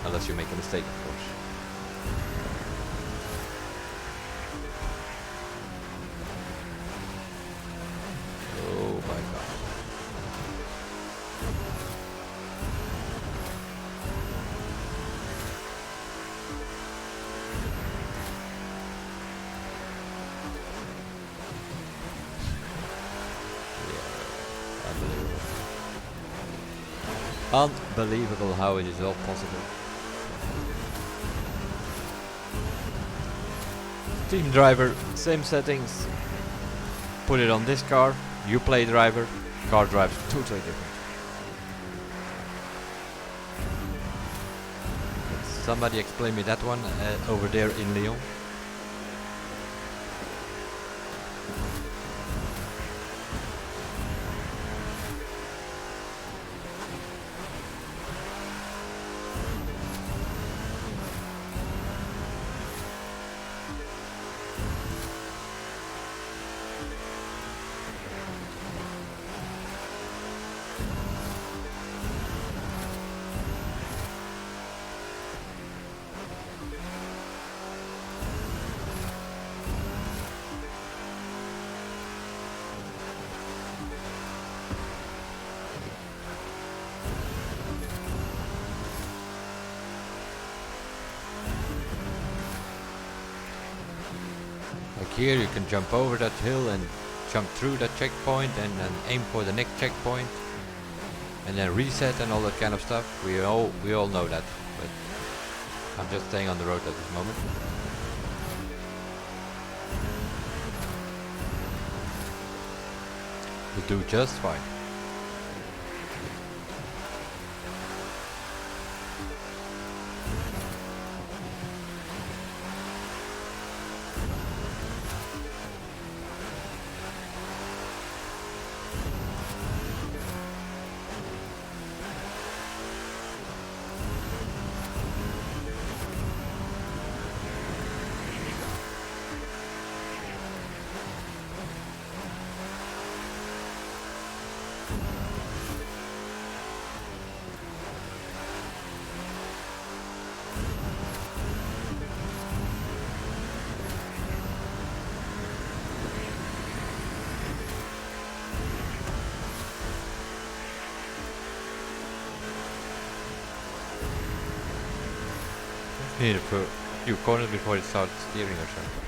Unless you make a mistake, of course. Oh my god. Yeah, unbelievable. Unbelievable how it is all possible. Team driver, same settings. Put it on this car, you play driver, car drives totally different. Can somebody explain me that one over there in Lyon? Here you can jump over that hill and jump through that checkpoint and then aim for the next checkpoint and then reset and all that kind of stuff. We all know that, but I'm just staying on the road at this moment. We do just fine. You need a few corners before it starts steering or something.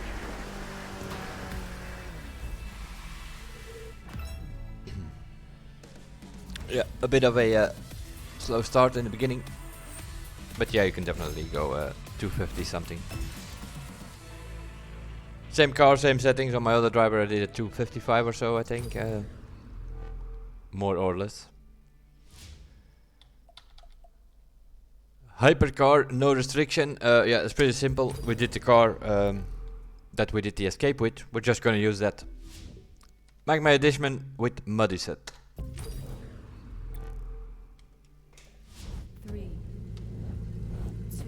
Yeah, a bit of a slow start in the beginning. But yeah, you can definitely go 250 something. Same car, same settings. On my other driver I did a 255 or so, I think. More or less. Hypercar, no restriction. Yeah, it's pretty simple. We did the car that we did the escape with. We're just gonna use that. Magma Edition with Muddy set. 3, 2,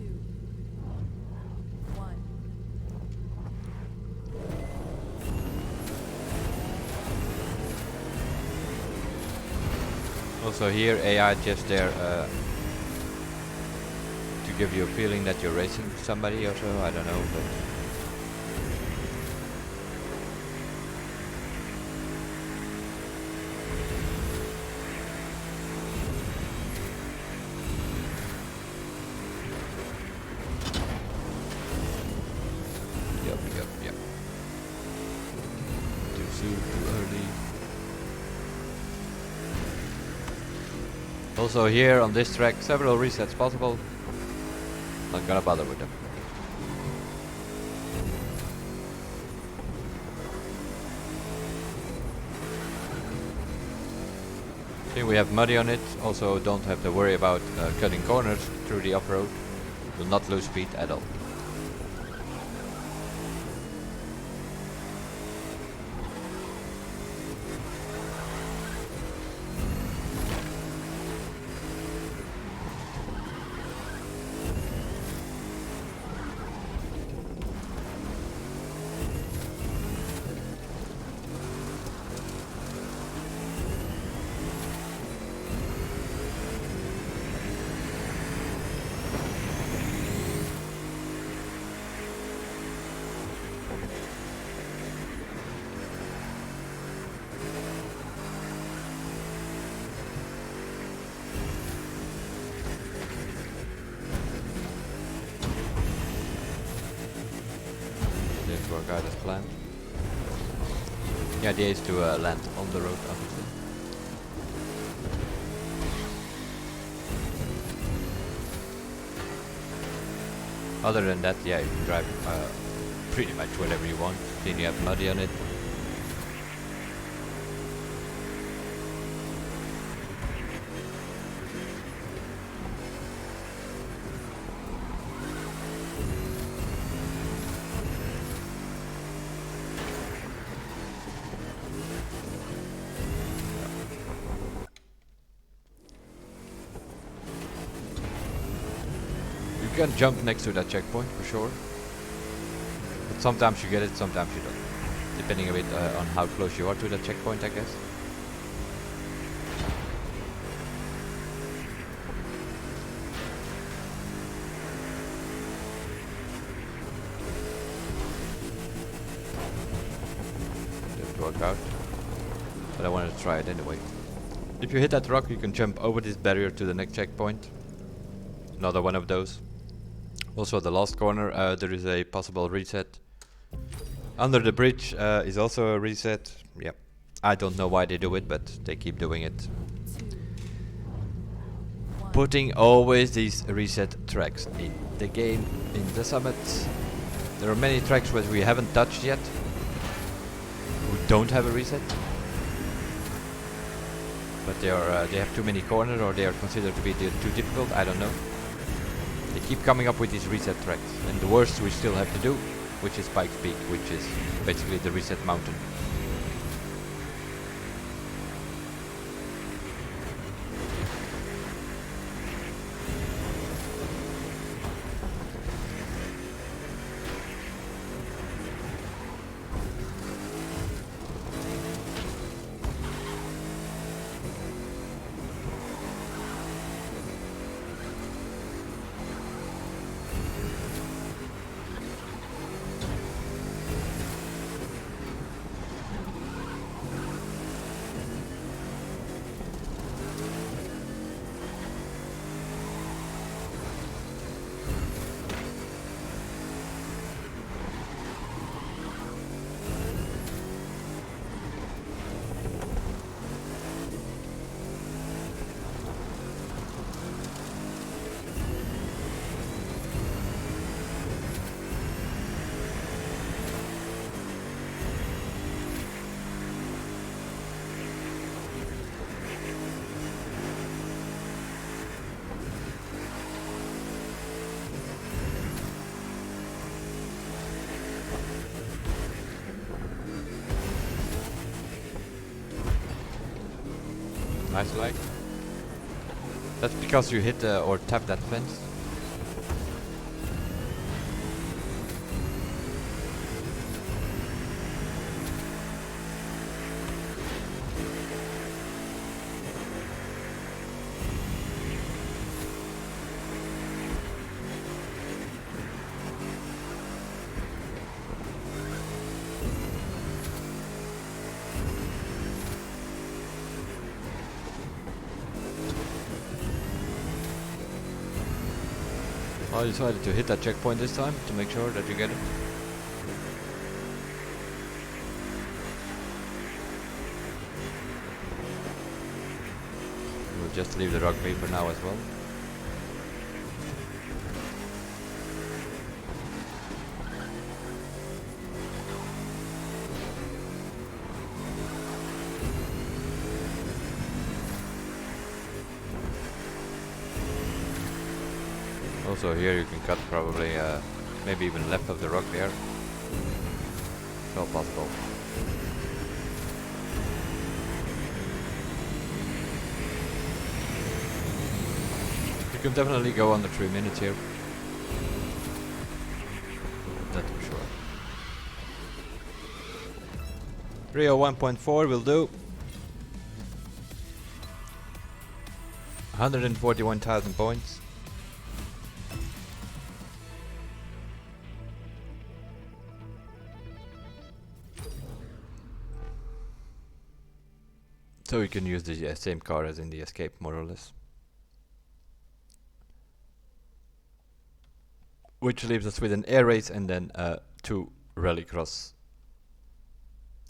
1. Also here AI just there to give you a feeling that you're racing somebody or so, I don't know, but yep. Too soon, too early. Also here on this track, several resets possible. Not gonna bother with them. Here we have muddy on it. Also don't have to worry about cutting corners through the off-road. Will not lose speed at all. Didn't work out as planned. The idea is to land on the road, obviously. Other than that, yeah, you can drive pretty much whatever you want. Then you have muddy on it. You can jump next to that checkpoint for sure, but sometimes you get it, sometimes you don't, depending a bit on how close you are to that checkpoint, I guess. Didn't work out, but I wanted to try it anyway. If you hit that rock, you can jump over this barrier to the next checkpoint. Another one of those. Also the last corner, there is a possible reset. Under the bridge is also a reset. Yeah, I don't know why they do it, but they keep doing it. 2, 1. Putting always these reset tracks in the game, in the summits. There are many tracks which we haven't touched yet, who don't have a reset. But they have too many corners, or they are considered to be too difficult, I don't know. They keep coming up with these reset tracks, and the worst we still have to do, which is Spike's Peak, which is basically the reset mountain. Nice lag. That's because you hit or tap that fence. I decided to hit that checkpoint this time to make sure that you get it. We'll just leave the rugby for now as well. Also here you can cut probably maybe even left of the rock there. It's all possible. You can definitely go under 3 minutes here. That's for sure. 301.4 will do. 141,000 points. So you can use the same car as in the Escape, more or less. Which leaves us with an air race and then 2 Rallycross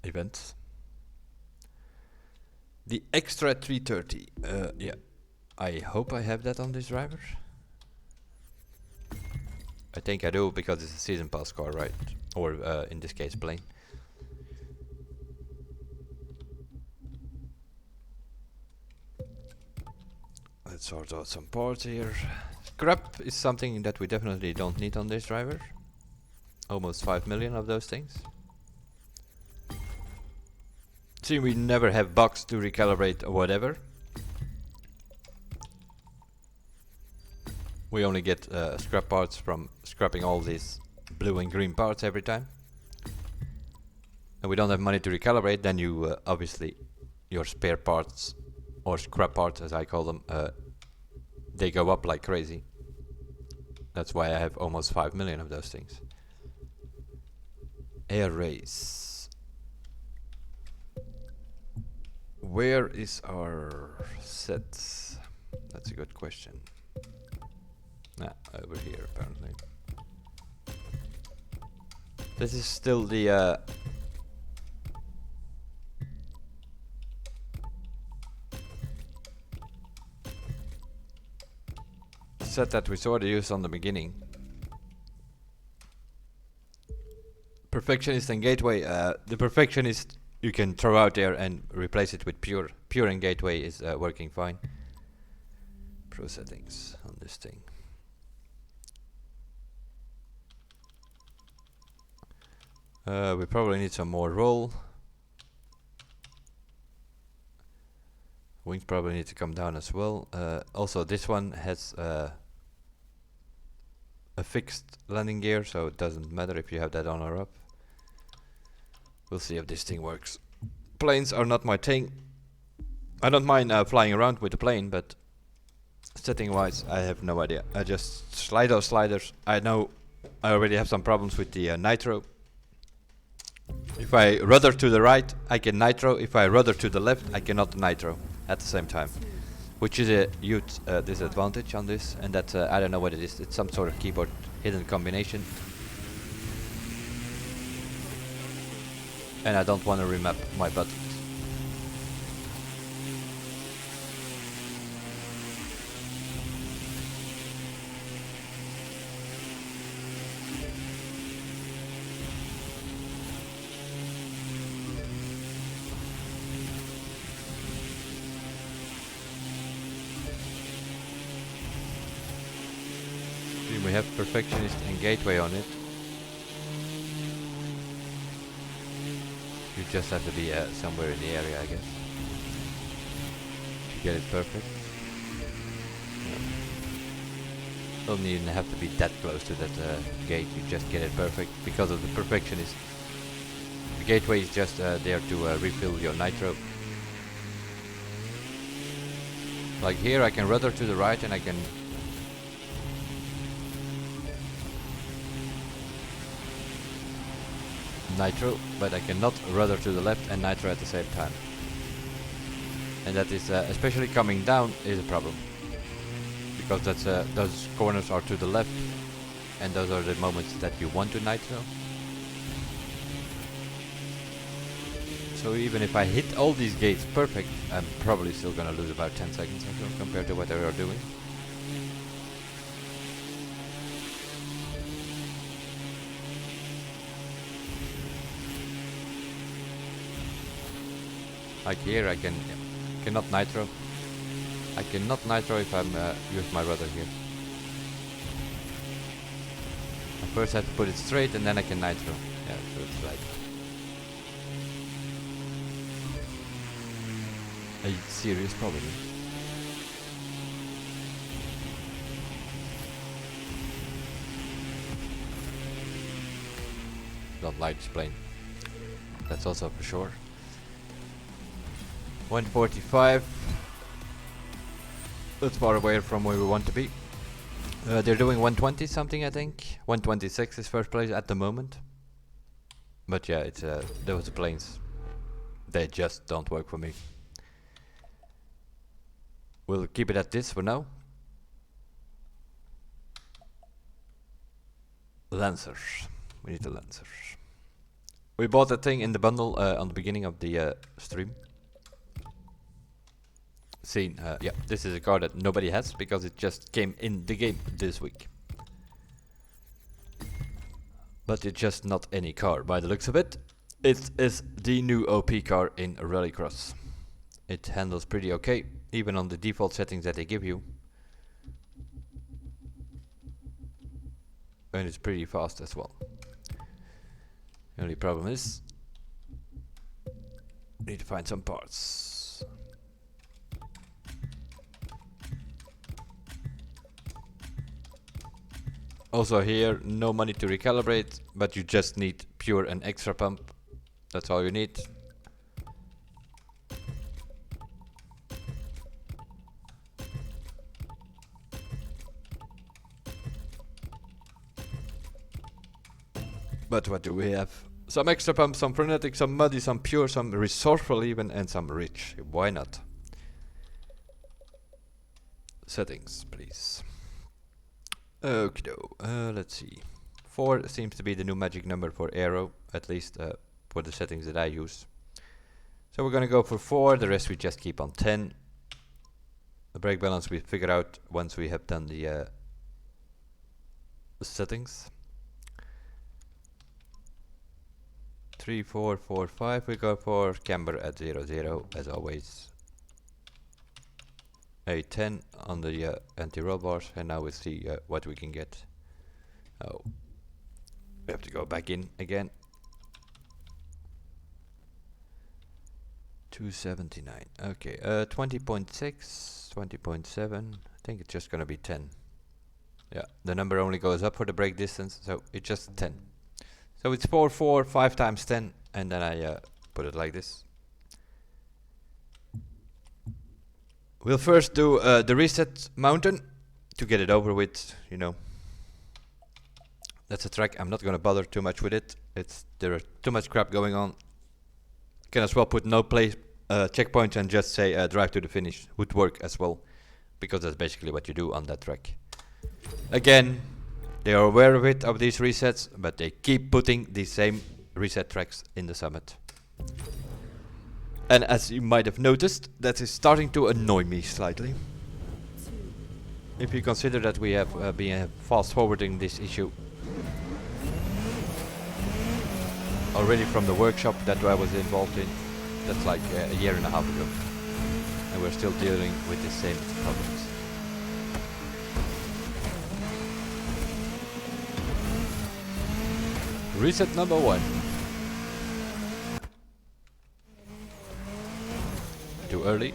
events. The extra 330. Yeah, I hope I have that on this driver. I think I do because it's a season pass car, right? Or in this case, plane. Let's sort out some parts here. Scrap is something that we definitely don't need on this driver. Almost 5 million of those things. See, we never have bugs to recalibrate or whatever. We only get scrap parts from scrapping all these blue and green parts every time. And we don't have money to recalibrate, then you obviously your spare parts or scrap parts as I call them, they go up like crazy. That's why I have almost 5 million of those things. Air race. Where is our set? That's a good question. Nah, over here apparently. This is still the set that we sort of used on the beginning. Perfectionist and Gateway. The Perfectionist you can throw out there and replace it with Pure. Pure and Gateway is working fine. Pro settings on this thing. We probably need some more roll. Wings probably need to come down as well. Also this one has a fixed landing gear, so it doesn't matter if you have that on or up. We'll see if this thing works. Planes are not my thing. I don't mind flying around with the plane, but setting wise I have no idea. I just slide those sliders. I know I already have some problems with the nitro. If I rudder to the right I can nitro, if I rudder to the left I cannot nitro at the same time, which is a huge disadvantage on this, and that I don't know what it is. It's some sort of keyboard hidden combination, and I don't want to remap my buttons. We have Perfectionist and Gateway on it. You just have to be somewhere in the area, I guess. to get it perfect. Don't even have to be that close to that gate, you just get it perfect because of the perfectionist. The gateway is just there to refill your nitro. Like here I can rudder to the right and I can nitro, but I cannot rudder to the left and nitro at the same time. And that is, especially coming down, is a problem. Because that's, those corners are to the left, and those are the moments that you want to nitro. So even if I hit all these gates perfect, I'm probably still gonna lose about 10 seconds or so compared to what they are doing. Like here I cannot nitro. I cannot nitro if I'm use my rudder here. I first have to put it straight and then I can nitro. Yeah, so it's like a serious problem. Don't like this plane. That's also for sure. 145. That's far away from where we want to be. They're doing 120 something, I think. 126 is first place at the moment. But yeah, it's those planes. They just don't work for me. We'll keep it at this for now. Lancers. We need the Lancers. We bought that thing in the bundle on the beginning of the stream. Scene. Yeah, this is a car that nobody has because it just came in the game this week. But it's just not any car by the looks of it. It is the new OP car in Rallycross. It handles pretty okay, even on the default settings that they give you. And it's pretty fast as well. The only problem is need to find some parts. Also here, no money to recalibrate, but you just need pure and extra pump. That's all you need. But what do we have? Some extra pump, some frenetic, some muddy, some pure, some resourceful even, and some rich. Why not? Settings, please. Okay, let's see. 4 seems to be the new magic number for aero, at least for the settings that I use. So we're gonna go for 4, the rest we just keep on 10. The brake balance we figure out once we have done the settings. 3, 4, 4, 5 we go for, camber at 0, 0 as always. A 10 on the anti-roll bars, and now we'll see what we can get. Oh, we have to go back in again. 279. Okay, 20.6, 20.7. I think it's just gonna be 10. Yeah, the number only goes up for the brake distance, so it's just 10. So it's 4, 4, 5 times 10, and then I put it like this. We'll first do the reset mountain to get it over with, you know. That's a track, I'm not gonna bother too much with it. There are too much crap going on. Can as well put no place checkpoints and just say drive to the finish. Would work as well, because that's basically what you do on that track. Again, they are aware of it, of these resets, but they keep putting the same reset tracks in the summit. And as you might have noticed, that is starting to annoy me slightly. If you consider that we have been fast forwarding this issue already from the workshop that I was involved in, that's like a year and a half ago. And we're still dealing with the same problems. Reset number 1. Too early.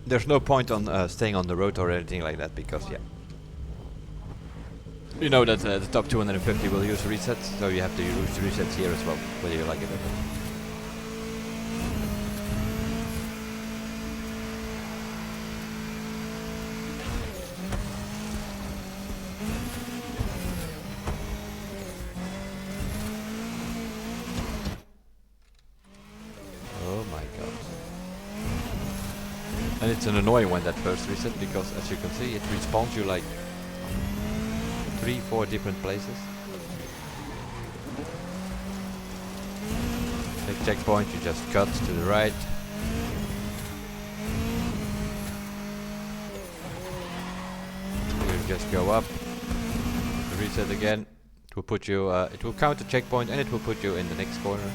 there's no point on staying on the road or anything like that, because yeah, you know that the top 250 will use resets, so you have to use resets here as well, whether you like it or not. Oh my god. And it's an annoying one, that first reset, because as you can see, it respawns you like 3-4 different places. Next checkpoint, you just cut to the right. You just go up, reset again. It will put you, it will count the checkpoint and it will put you in the next corner.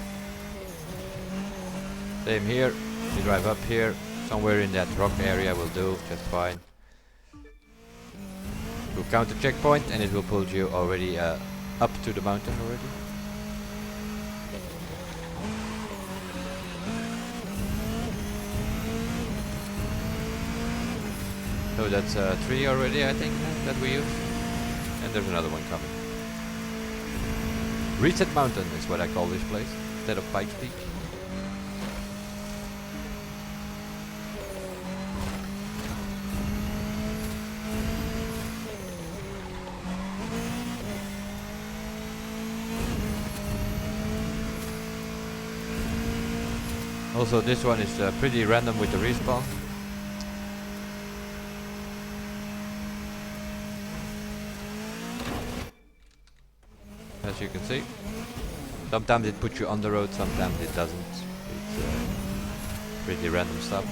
Same here, you drive up here, somewhere in that rock area will do just fine. It will count the checkpoint and it will pull you already up to the mountain already. So that's 3 already, I think, that we use. And there's another one coming. Reset Mountain is what I call this place, instead of Pikes Peak. Also, this one is pretty random with the respawn. As you can see, sometimes it puts you on the road, sometimes it doesn't. It's pretty random stuff.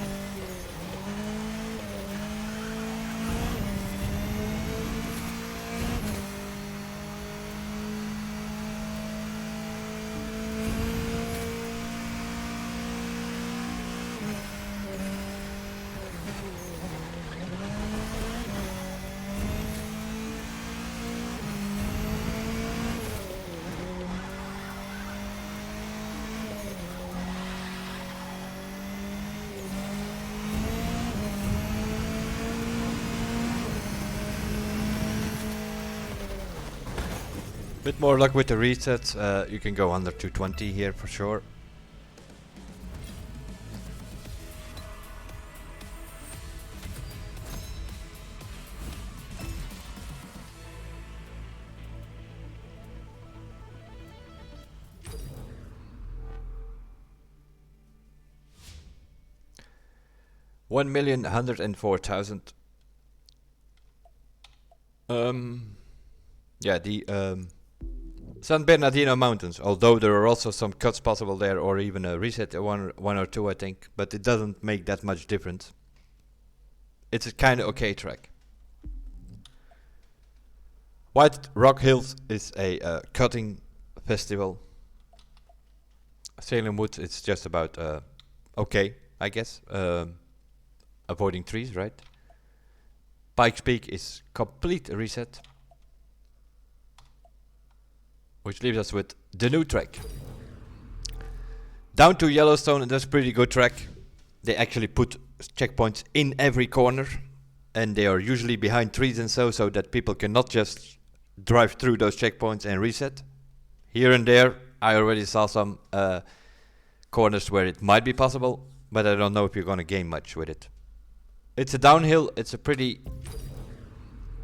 Bit more luck with the resets, you can go under 220 here for sure. $1,104,000. Yeah, the San Bernardino Mountains, although there are also some cuts possible there, or even a reset one or two, I think, but it doesn't make that much difference. It's a kind of okay track. White Rock Hills is a cutting festival. Salem Woods, it's just about okay, I guess. Avoiding trees, right? Pikes Peak is complete reset. Which leaves us with the new track. Down to Yellowstone, and that's a pretty good track. They actually put checkpoints in every corner, and they are usually behind trees and so that people cannot just drive through those checkpoints and reset. Here and there, I already saw some corners where it might be possible, but I don't know if you're gonna gain much with it. It's a downhill, it's a pretty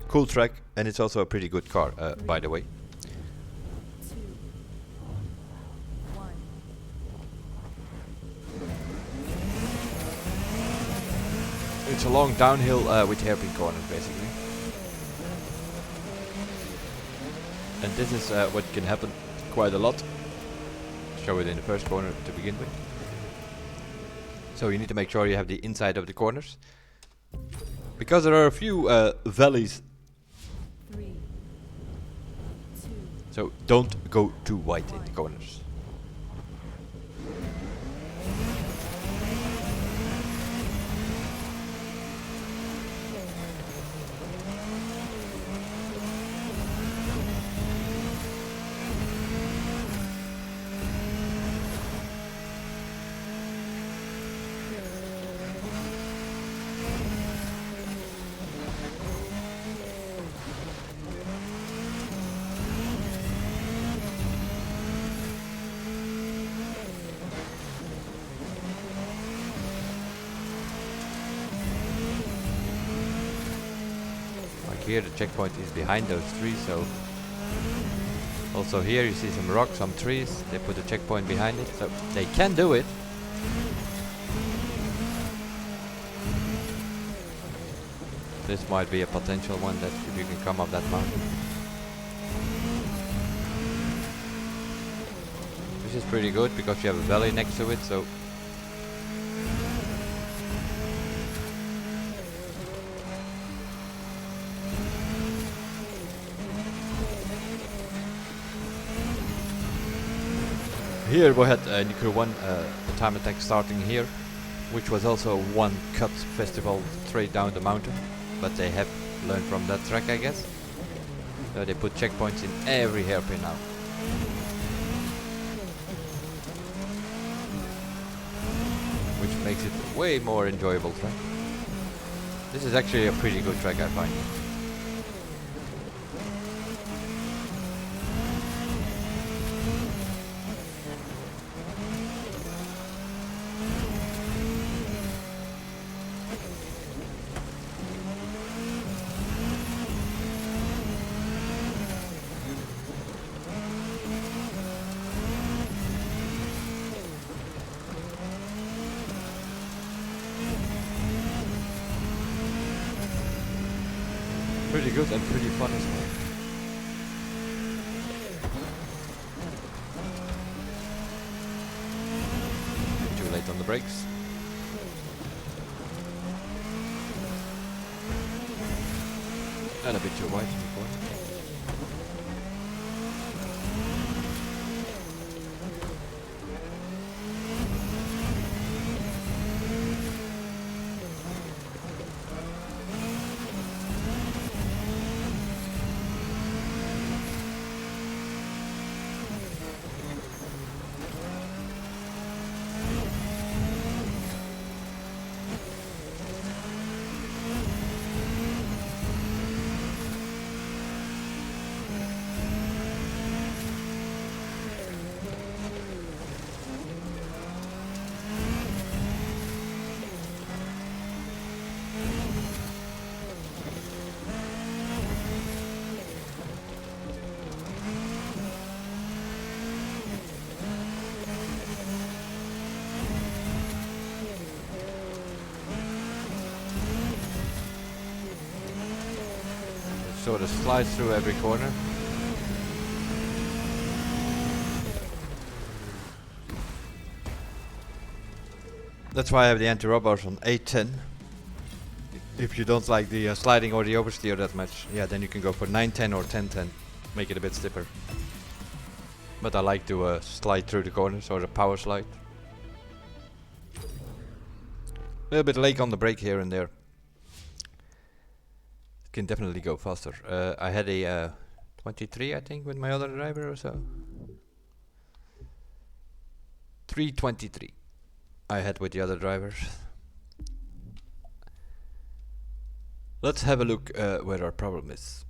cool track, and it's also a pretty good car, by the way. It's a long downhill with hairpin corners, basically. And this is what can happen quite a lot. Show it in the first corner to begin with. So you need to make sure you have the inside of the corners. Because there are a few valleys. 3, 2, So don't go too wide in the corners. here, the checkpoint is behind those trees, so also here you see some rocks, some trees, they put a checkpoint behind it, so they can do it. This might be a potential one that if you can come up that mountain. This is pretty good because you have a valley next to it, so here we had Nuclear 1 time attack starting here, which was also one cut festival straight down the mountain, but they have learned from that track, I guess. So they put checkpoints in every hairpin now. Which makes it a way more enjoyable track. This is actually a pretty good track, I find. Pretty good and pretty fun as well. Too late on the brakes. And a bit too wide before. Sort of slides through every corner. That's why I have the anti-roll bars on 810. If you don't like the sliding or the oversteer that much, yeah, then you can go for 910 or 1010. Make it a bit stiffer. But I like to slide through the corners, or the power slide. A little bit late on the brake here and there. Can definitely go faster. I had a 23, I think, with my other driver or so. 323 I had with the other drivers. Let's have a look where our problem is.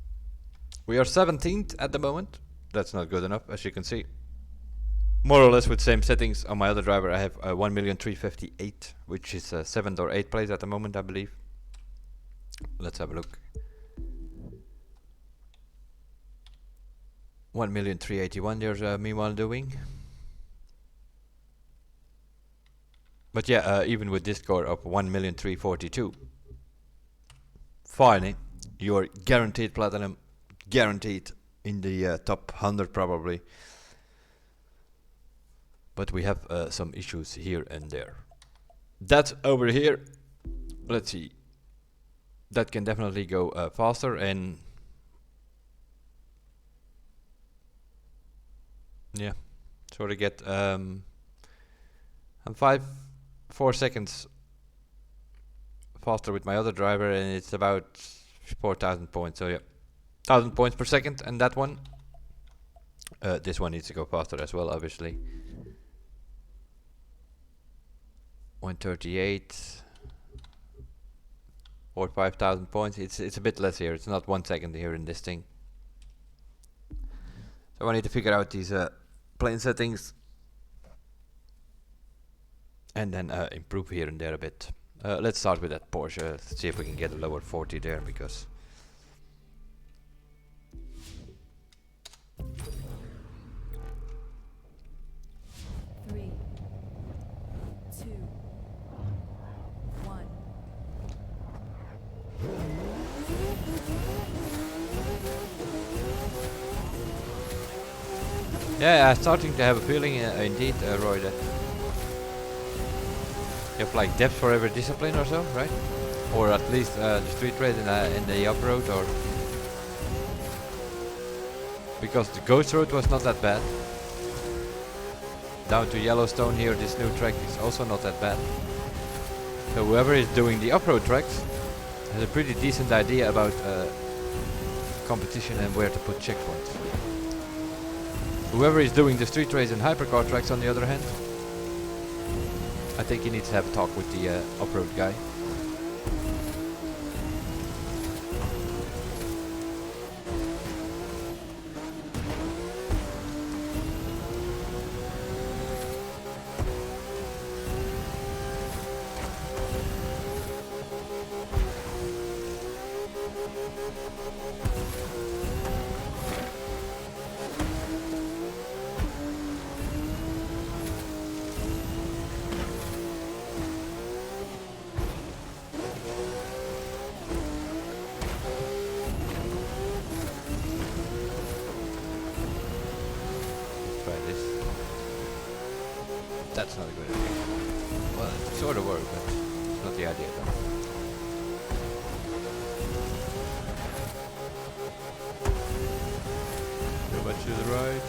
We are 17th at the moment. That's not good enough, as you can see. More or less with same settings. On my other driver I have 1,358,000, which is 7th or 8th place at the moment, I believe. Let's have a look. 1,381,000 there's meanwhile doing. But yeah, even with this score of 1,342,000, finally, you're guaranteed platinum, guaranteed in the top 100 probably. But we have some issues here and there. That's over here. Let's see. That can definitely go faster, and yeah, sort of get I'm 4 seconds faster with my other driver, and it's about 4,000 points. So yeah, 1,000 points per second, and that one. This one needs to go faster as well, obviously. 138 or 5,000 points. It's a bit less here. It's not 1 second here in this thing. So I need to figure out these plane settings and then improve here and there a bit. Let's start with that Porsche. Let's see if we can get a lower 40 there, because Yeah, I'm starting to have a feeling, indeed, Roy, that you have like depth for every discipline or so, right? Or at least the street race in the off-road, or because the ghost road was not that bad. Down to Yellowstone here, this new track is also not that bad. So whoever is doing the off-road tracks has a pretty decent idea about competition and where to put checkpoints. Whoever is doing the street race and hypercar tracks, on the other hand, I think he needs to have a talk with the off-road guy. That's not a good idea. Well, it sort of worked, but it's not the idea though. Too much to the right.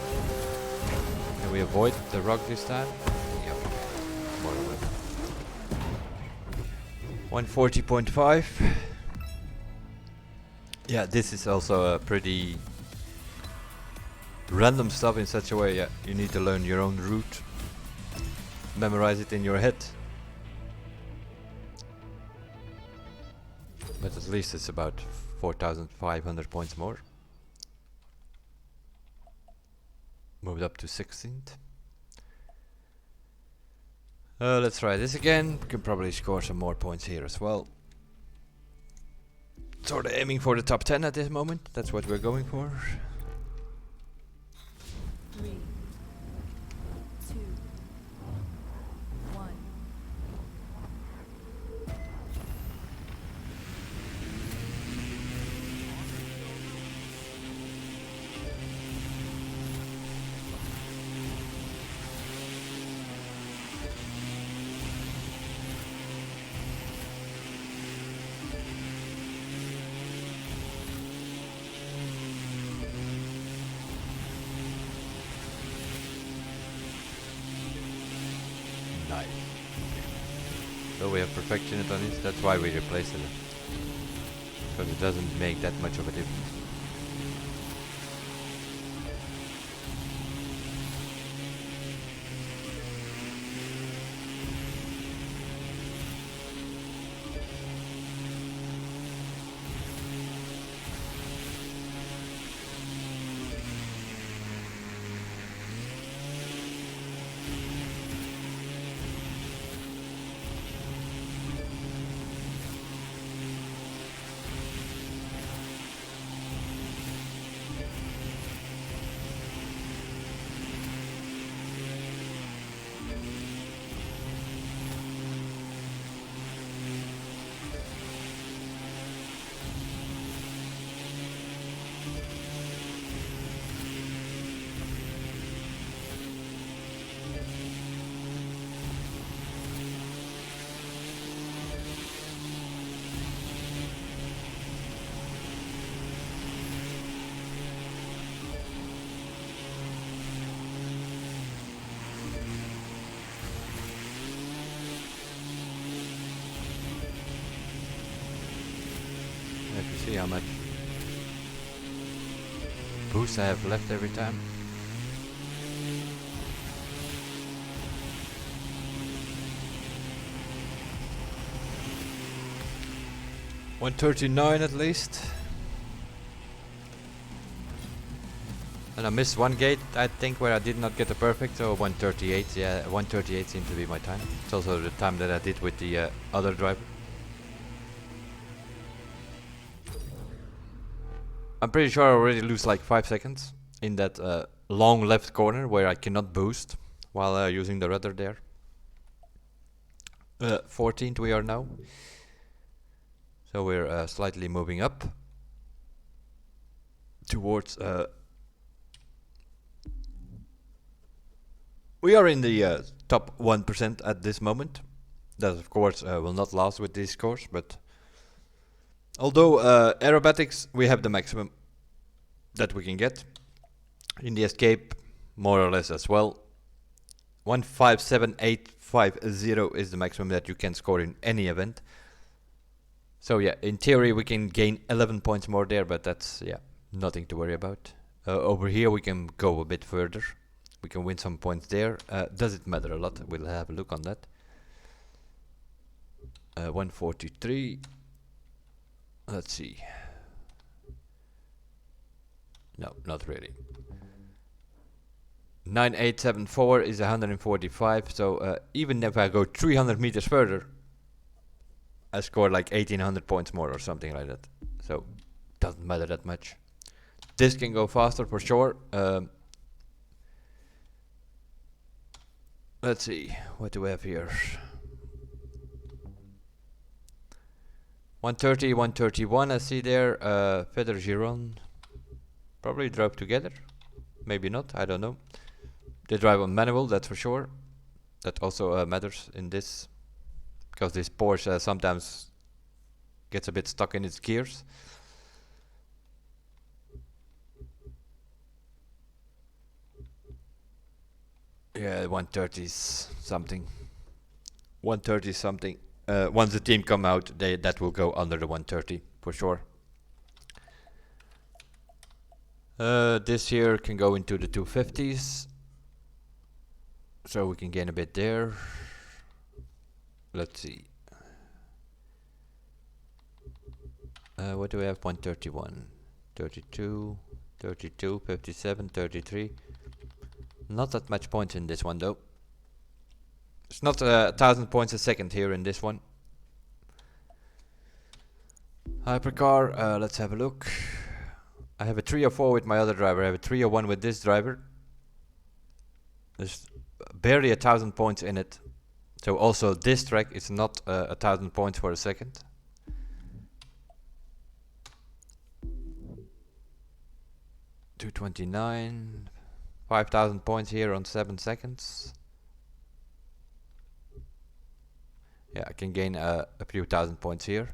Can we avoid the rock this time? Yep. More or less. 140.5. Yeah, this is also a pretty random stuff in such a way. Yeah, you need to learn your own route. Memorize it in your head. But at least it's about 4,500 points more. Moved up to 16th. Let's try this again. We can probably score some more points here as well. Sort of aiming for the top 10 at this moment. That's what we're going for. 3, 2, 1. Nice. So we have perfection it on it. That's why we replaced it. Because it doesn't make that much of a difference. Let me see how much boost I have left every time. $139 at least. And I missed one gate, I think, where I did not get a perfect, so 138. Yeah, 138 seemed to be my time. It's also the time that I did with the other driver. I'm pretty sure I already lose like 5 seconds in that long left corner where I cannot boost while using the rudder there. 14th we are now. So we're slightly moving up towards We are in the top 1% at this moment. That of course will not last with these scores, but although aerobatics we have the maximum that we can get. In the escape, more or less as well. 157850 is the maximum that you can score in any event. So yeah, in theory we can gain 11 points more there, but that's nothing to worry about. Over here we can go a bit further. We can win some points there. Does it matter a lot? We'll have a look on that. 143. Let's see. No, not really. 9874 is 145. So even if I go 300 meters further, I score like 1800 points more or something like that. So doesn't matter that much. This can go faster for sure. Let's see, what do we have here? 130, 131 I see there. Feather Giron probably drive together. Maybe not, I don't know. They drive on manual, that's for sure. That also matters in this, because this Porsche sometimes gets a bit stuck in its gears. Yeah, 130 something. 130 something. Once the team come out, that will go under the 130 for sure. This here can go into the 250s, so we can gain a bit there. Let's see. What do we have? 131, 32, 32, 57, 33. Not that much points in this one though. It's not 1000 points a second here in this one. Hypercar, let's have a look. I have a 304 with my other driver. I have a 301 with this driver. There's barely 1000 points in it. So also this track is not 1000 points for a second. $229. 5000 points here on 7 seconds. Yeah, I can gain a few thousand points here.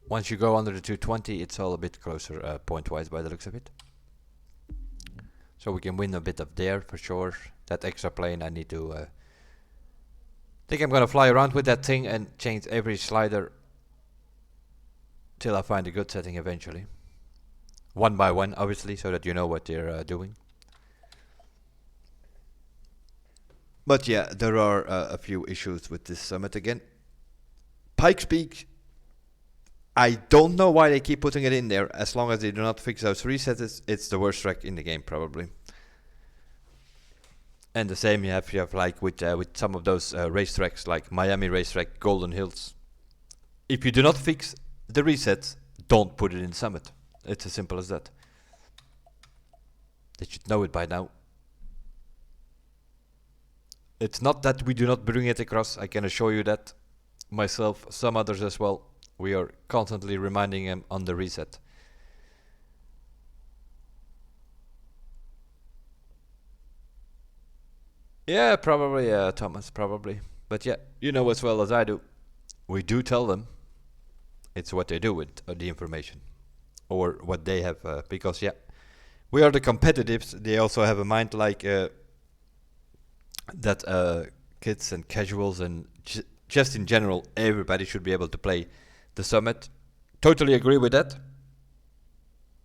Once you go under the 220, it's all a bit closer point-wise by the looks of it. So we can win a bit of there for sure. That extra plane I need to... think I'm gonna fly around with that thing and change every slider till I find a good setting eventually. One by one, obviously, so that you know what they're doing. But yeah, there are a few issues with this summit again. Pikes Peak, I don't know why they keep putting it in there. As long as they do not fix those resets, it's the worst track in the game probably. And the same you have like with some of those racetracks like Miami racetrack, Golden Hills. If you do not fix the resets, don't put it in Summit. It's as simple as that. They should know it by now. It's not that we do not bring it across, I can assure you that. Myself, some others as well. We are constantly reminding them on the reset. Yeah, probably, Thomas, probably. But yeah, you know as well as I do. We do tell them. It's what they do with the information. Or what they have, because yeah, we are the competitives. They also have a mind like that kids and casuals and just in general, everybody should be able to play the Summit. Totally agree with that.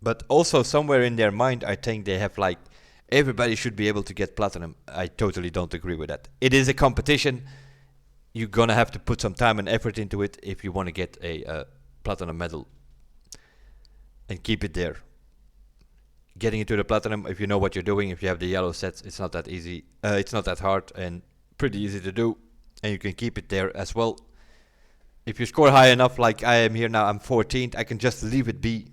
But also somewhere in their mind, I think they have like, everybody should be able to get Platinum. I totally don't agree with that. It is a competition. You're gonna have to put some time and effort into it if you want to get a Platinum medal. And keep it there. Getting into the Platinum, if you know what you're doing, if you have the yellow sets, it's not that easy. It's not that hard and pretty easy to do. And you can keep it there as well. If you score high enough, like I am here now, I'm 14th, I can just leave it be.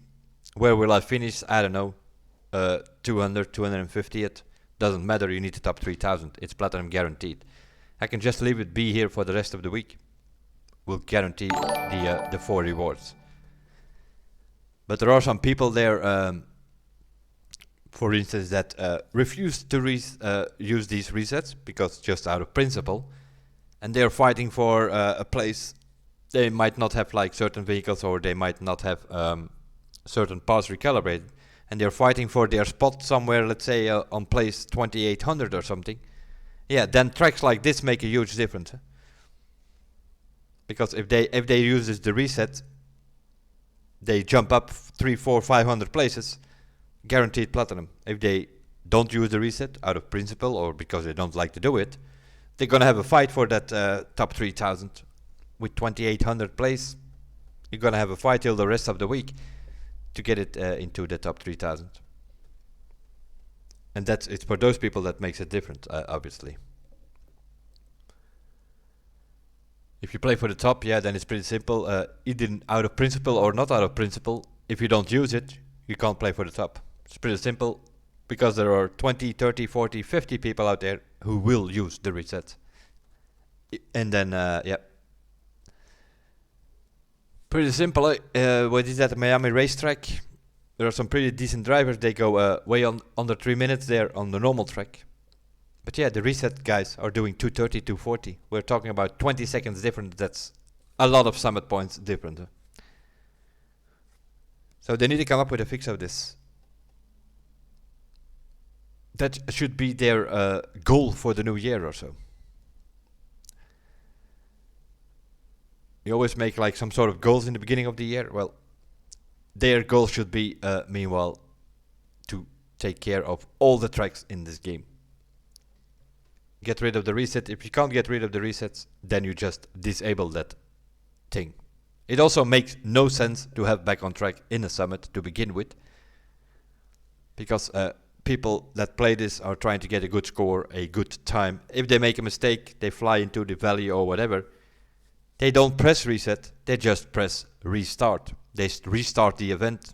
Where will I finish? I don't know. 200, 250th. Doesn't matter, you need to top 3000. It's Platinum guaranteed. I can just leave it be here for the rest of the week. We'll guarantee the 4 rewards. But there are some people there, for instance, that refuse to use these resets because just out of principle, and they're fighting for a place. They might not have like certain vehicles, or they might not have certain parts recalibrated, and they're fighting for their spot somewhere, let's say on place 2800 or something. Yeah, then tracks like this make a huge difference. Because if they use the reset, they jump up 3, 4, 500 places, guaranteed platinum. If they don't use the reset out of principle or because they don't like to do it, they're gonna have a fight for that top 3000. With 2800 place, you're gonna have a fight till the rest of the week to get it into the top 3000. And it's for those people that makes it different, obviously. If you play for the top, yeah, then it's pretty simple. Either out of principle or not out of principle, if you don't use it, you can't play for the top. It's pretty simple, because there are 20, 30, 40, 50 people out there who will use the reset. And then, yeah. Pretty simple. What is that, Miami racetrack? There are some pretty decent drivers. They go way under 3 minutes there on the normal track. But yeah, the reset guys are doing 230, 240. We're talking about 20 seconds different. That's a lot of summit points different. So they need to come up with a fix of this. That should be their goal for the new year or so. You always make like some sort of goals in the beginning of the year. Well, their goal should be, meanwhile, to take care of all the tracks in this game. Get rid of the reset. If you can't get rid of the resets, then you just disable that thing. It also makes no sense to have back on track in a summit to begin with, because people that play this are trying to get a good score, a good time. If they make a mistake, they fly into the valley or whatever. They don't press reset, they just press restart. They restart the event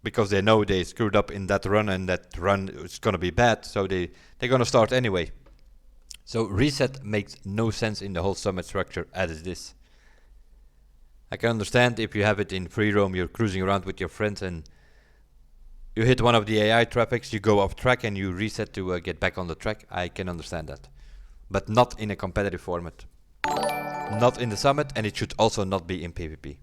because they know they screwed up in that run, and that run is going to be bad, so they're going to start anyway. So reset makes no sense in the whole summit structure as it is. I can understand if you have it in free roam, you're cruising around with your friends and you hit one of the AI traffics, you go off track and you reset to get back on the track. I can understand that. But not in a competitive format. Not in the summit, and it should also not be in PvP.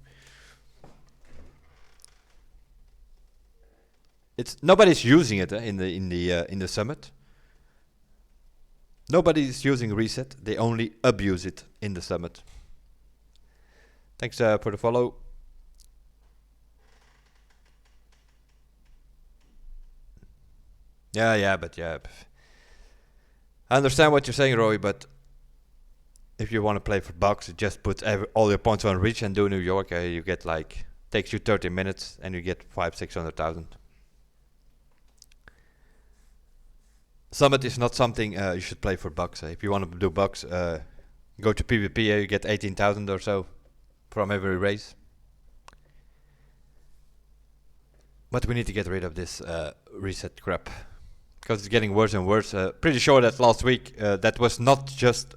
Nobody's using it in the summit. Nobody's using reset. They only abuse it in the summit. Thanks for the follow. Yeah, but yeah. I understand what you're saying, Roy, but if you want to play for bucks, you just put all your points on reach and do New York. You get like, takes you 30 minutes and you get 500,000-600,000. Summit is not something you should play for bucks. If you want to do bucks, go to PvP. You get 18,000 or so from every race. But we need to get rid of this reset crap, because it's getting worse and worse. Pretty sure that last week that was not just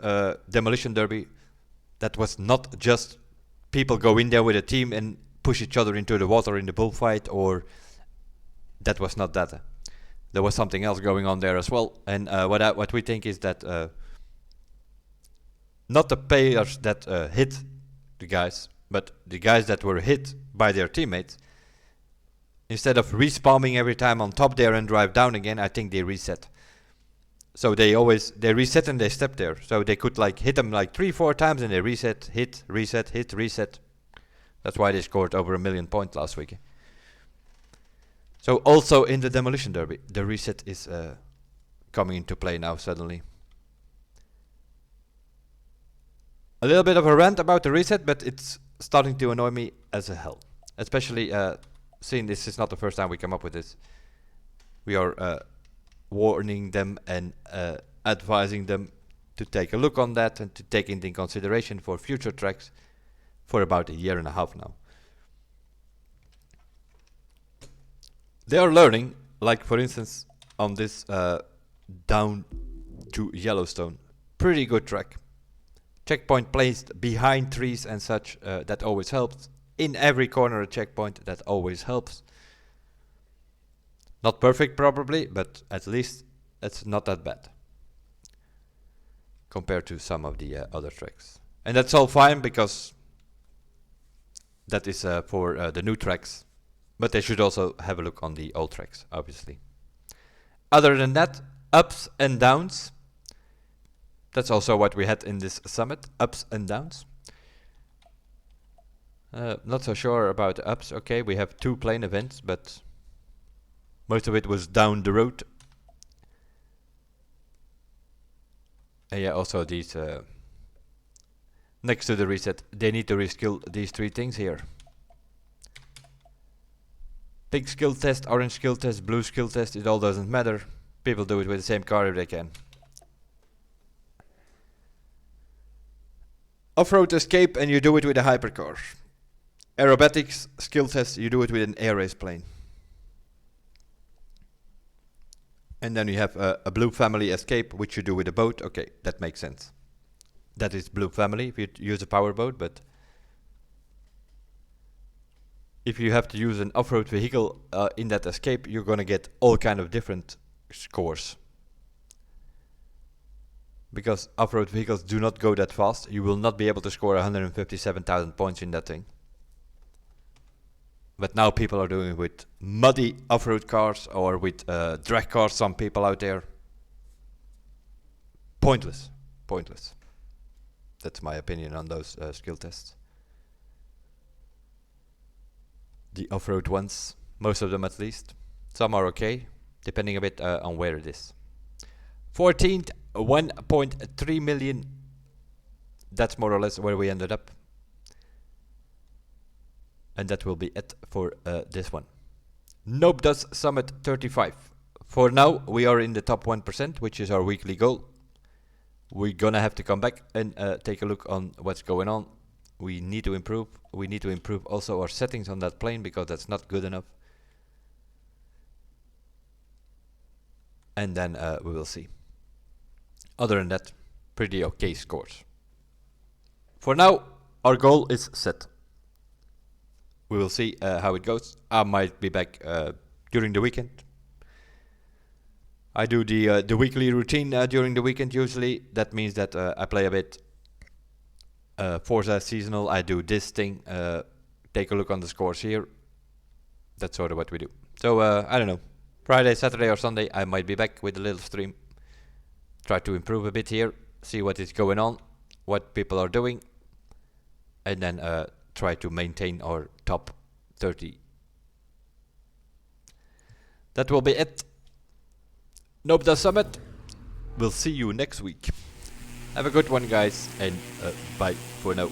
Demolition Derby. That was not just people go in there with a team and push each other into the water in the bullfight, or that was not that. There was something else going on there as well. And what we think is that not the players that hit the guys, but the guys that were hit by their teammates, instead of respamming every time on top there and drive down again, I think they reset. So they reset and they step there. So they could like hit them like 3-4 times and they reset, hit, reset, hit, reset. That's why they scored over 1 million points last week. So also in the Demolition Derby, the reset is coming into play now suddenly. A little bit of a rant about the reset, but it's starting to annoy me as a hell. Especially seeing this is not the first time we come up with this. We are warning them and advising them to take a look on that and to take it in consideration for future tracks for about 1.5 years now. They are learning, like for instance on this down to Yellowstone, pretty good track. Checkpoint placed behind trees and such, that always helps. in every corner a checkpoint. That always helps. Not perfect probably, but at least it's not that bad compared to some of the other tracks. And that's all fine because that is for the new tracks. But they should also have a look on the old tracks, obviously. Other than that, ups and downs. That's also what we had in this summit, ups and downs. Not so sure about the ups. Okay, we have 2 plane events, but most of it was down the road. And yeah, also these, next to the reset, they need to reskill these 3 things here. Pink skill test, orange skill test, blue skill test, it all doesn't matter. People do it with the same car if they can. Off-road escape and you do it with a hypercar. Aerobatics skill test, you do it with an air race plane. And then you have a blue family escape, which you do with a boat. Okay, that makes sense. That is blue family if you use a power boat, but if you have to use an off-road vehicle in that escape, you're gonna get all kind of different scores. Because off-road vehicles do not go that fast, you will not be able to score 157,000 points in that thing. But now people are doing it with muddy off-road cars or with drag cars, some people out there. Pointless. Pointless. That's my opinion on those skill tests. The off-road ones, most of them at least. Some are okay, depending a bit on where it is. 14th, 1.3 million. That's more or less where we ended up. And that will be it for this one. Noob does Summit 35. For now, we are in the top 1%, which is our weekly goal. We're gonna have to come back and take a look on what's going on. We need to improve. We need to improve also our settings on that plane because that's not good enough. And then we will see. Other than that, pretty okay scores. For now, our goal is set. We will see how it goes. I might be back during the weekend. I do the weekly routine during the weekend usually. That means that I play a bit Forza Seasonal. I do this thing. Take a look on the scores here. That's sort of what we do. So I don't know. Friday, Saturday or Sunday I might be back with a little stream. Try to improve a bit here. See what is going on. What people are doing. And then try to maintain our top 30. That will be it. Noob does Summit. We'll see you next week. Have a good one, guys, and bye for now.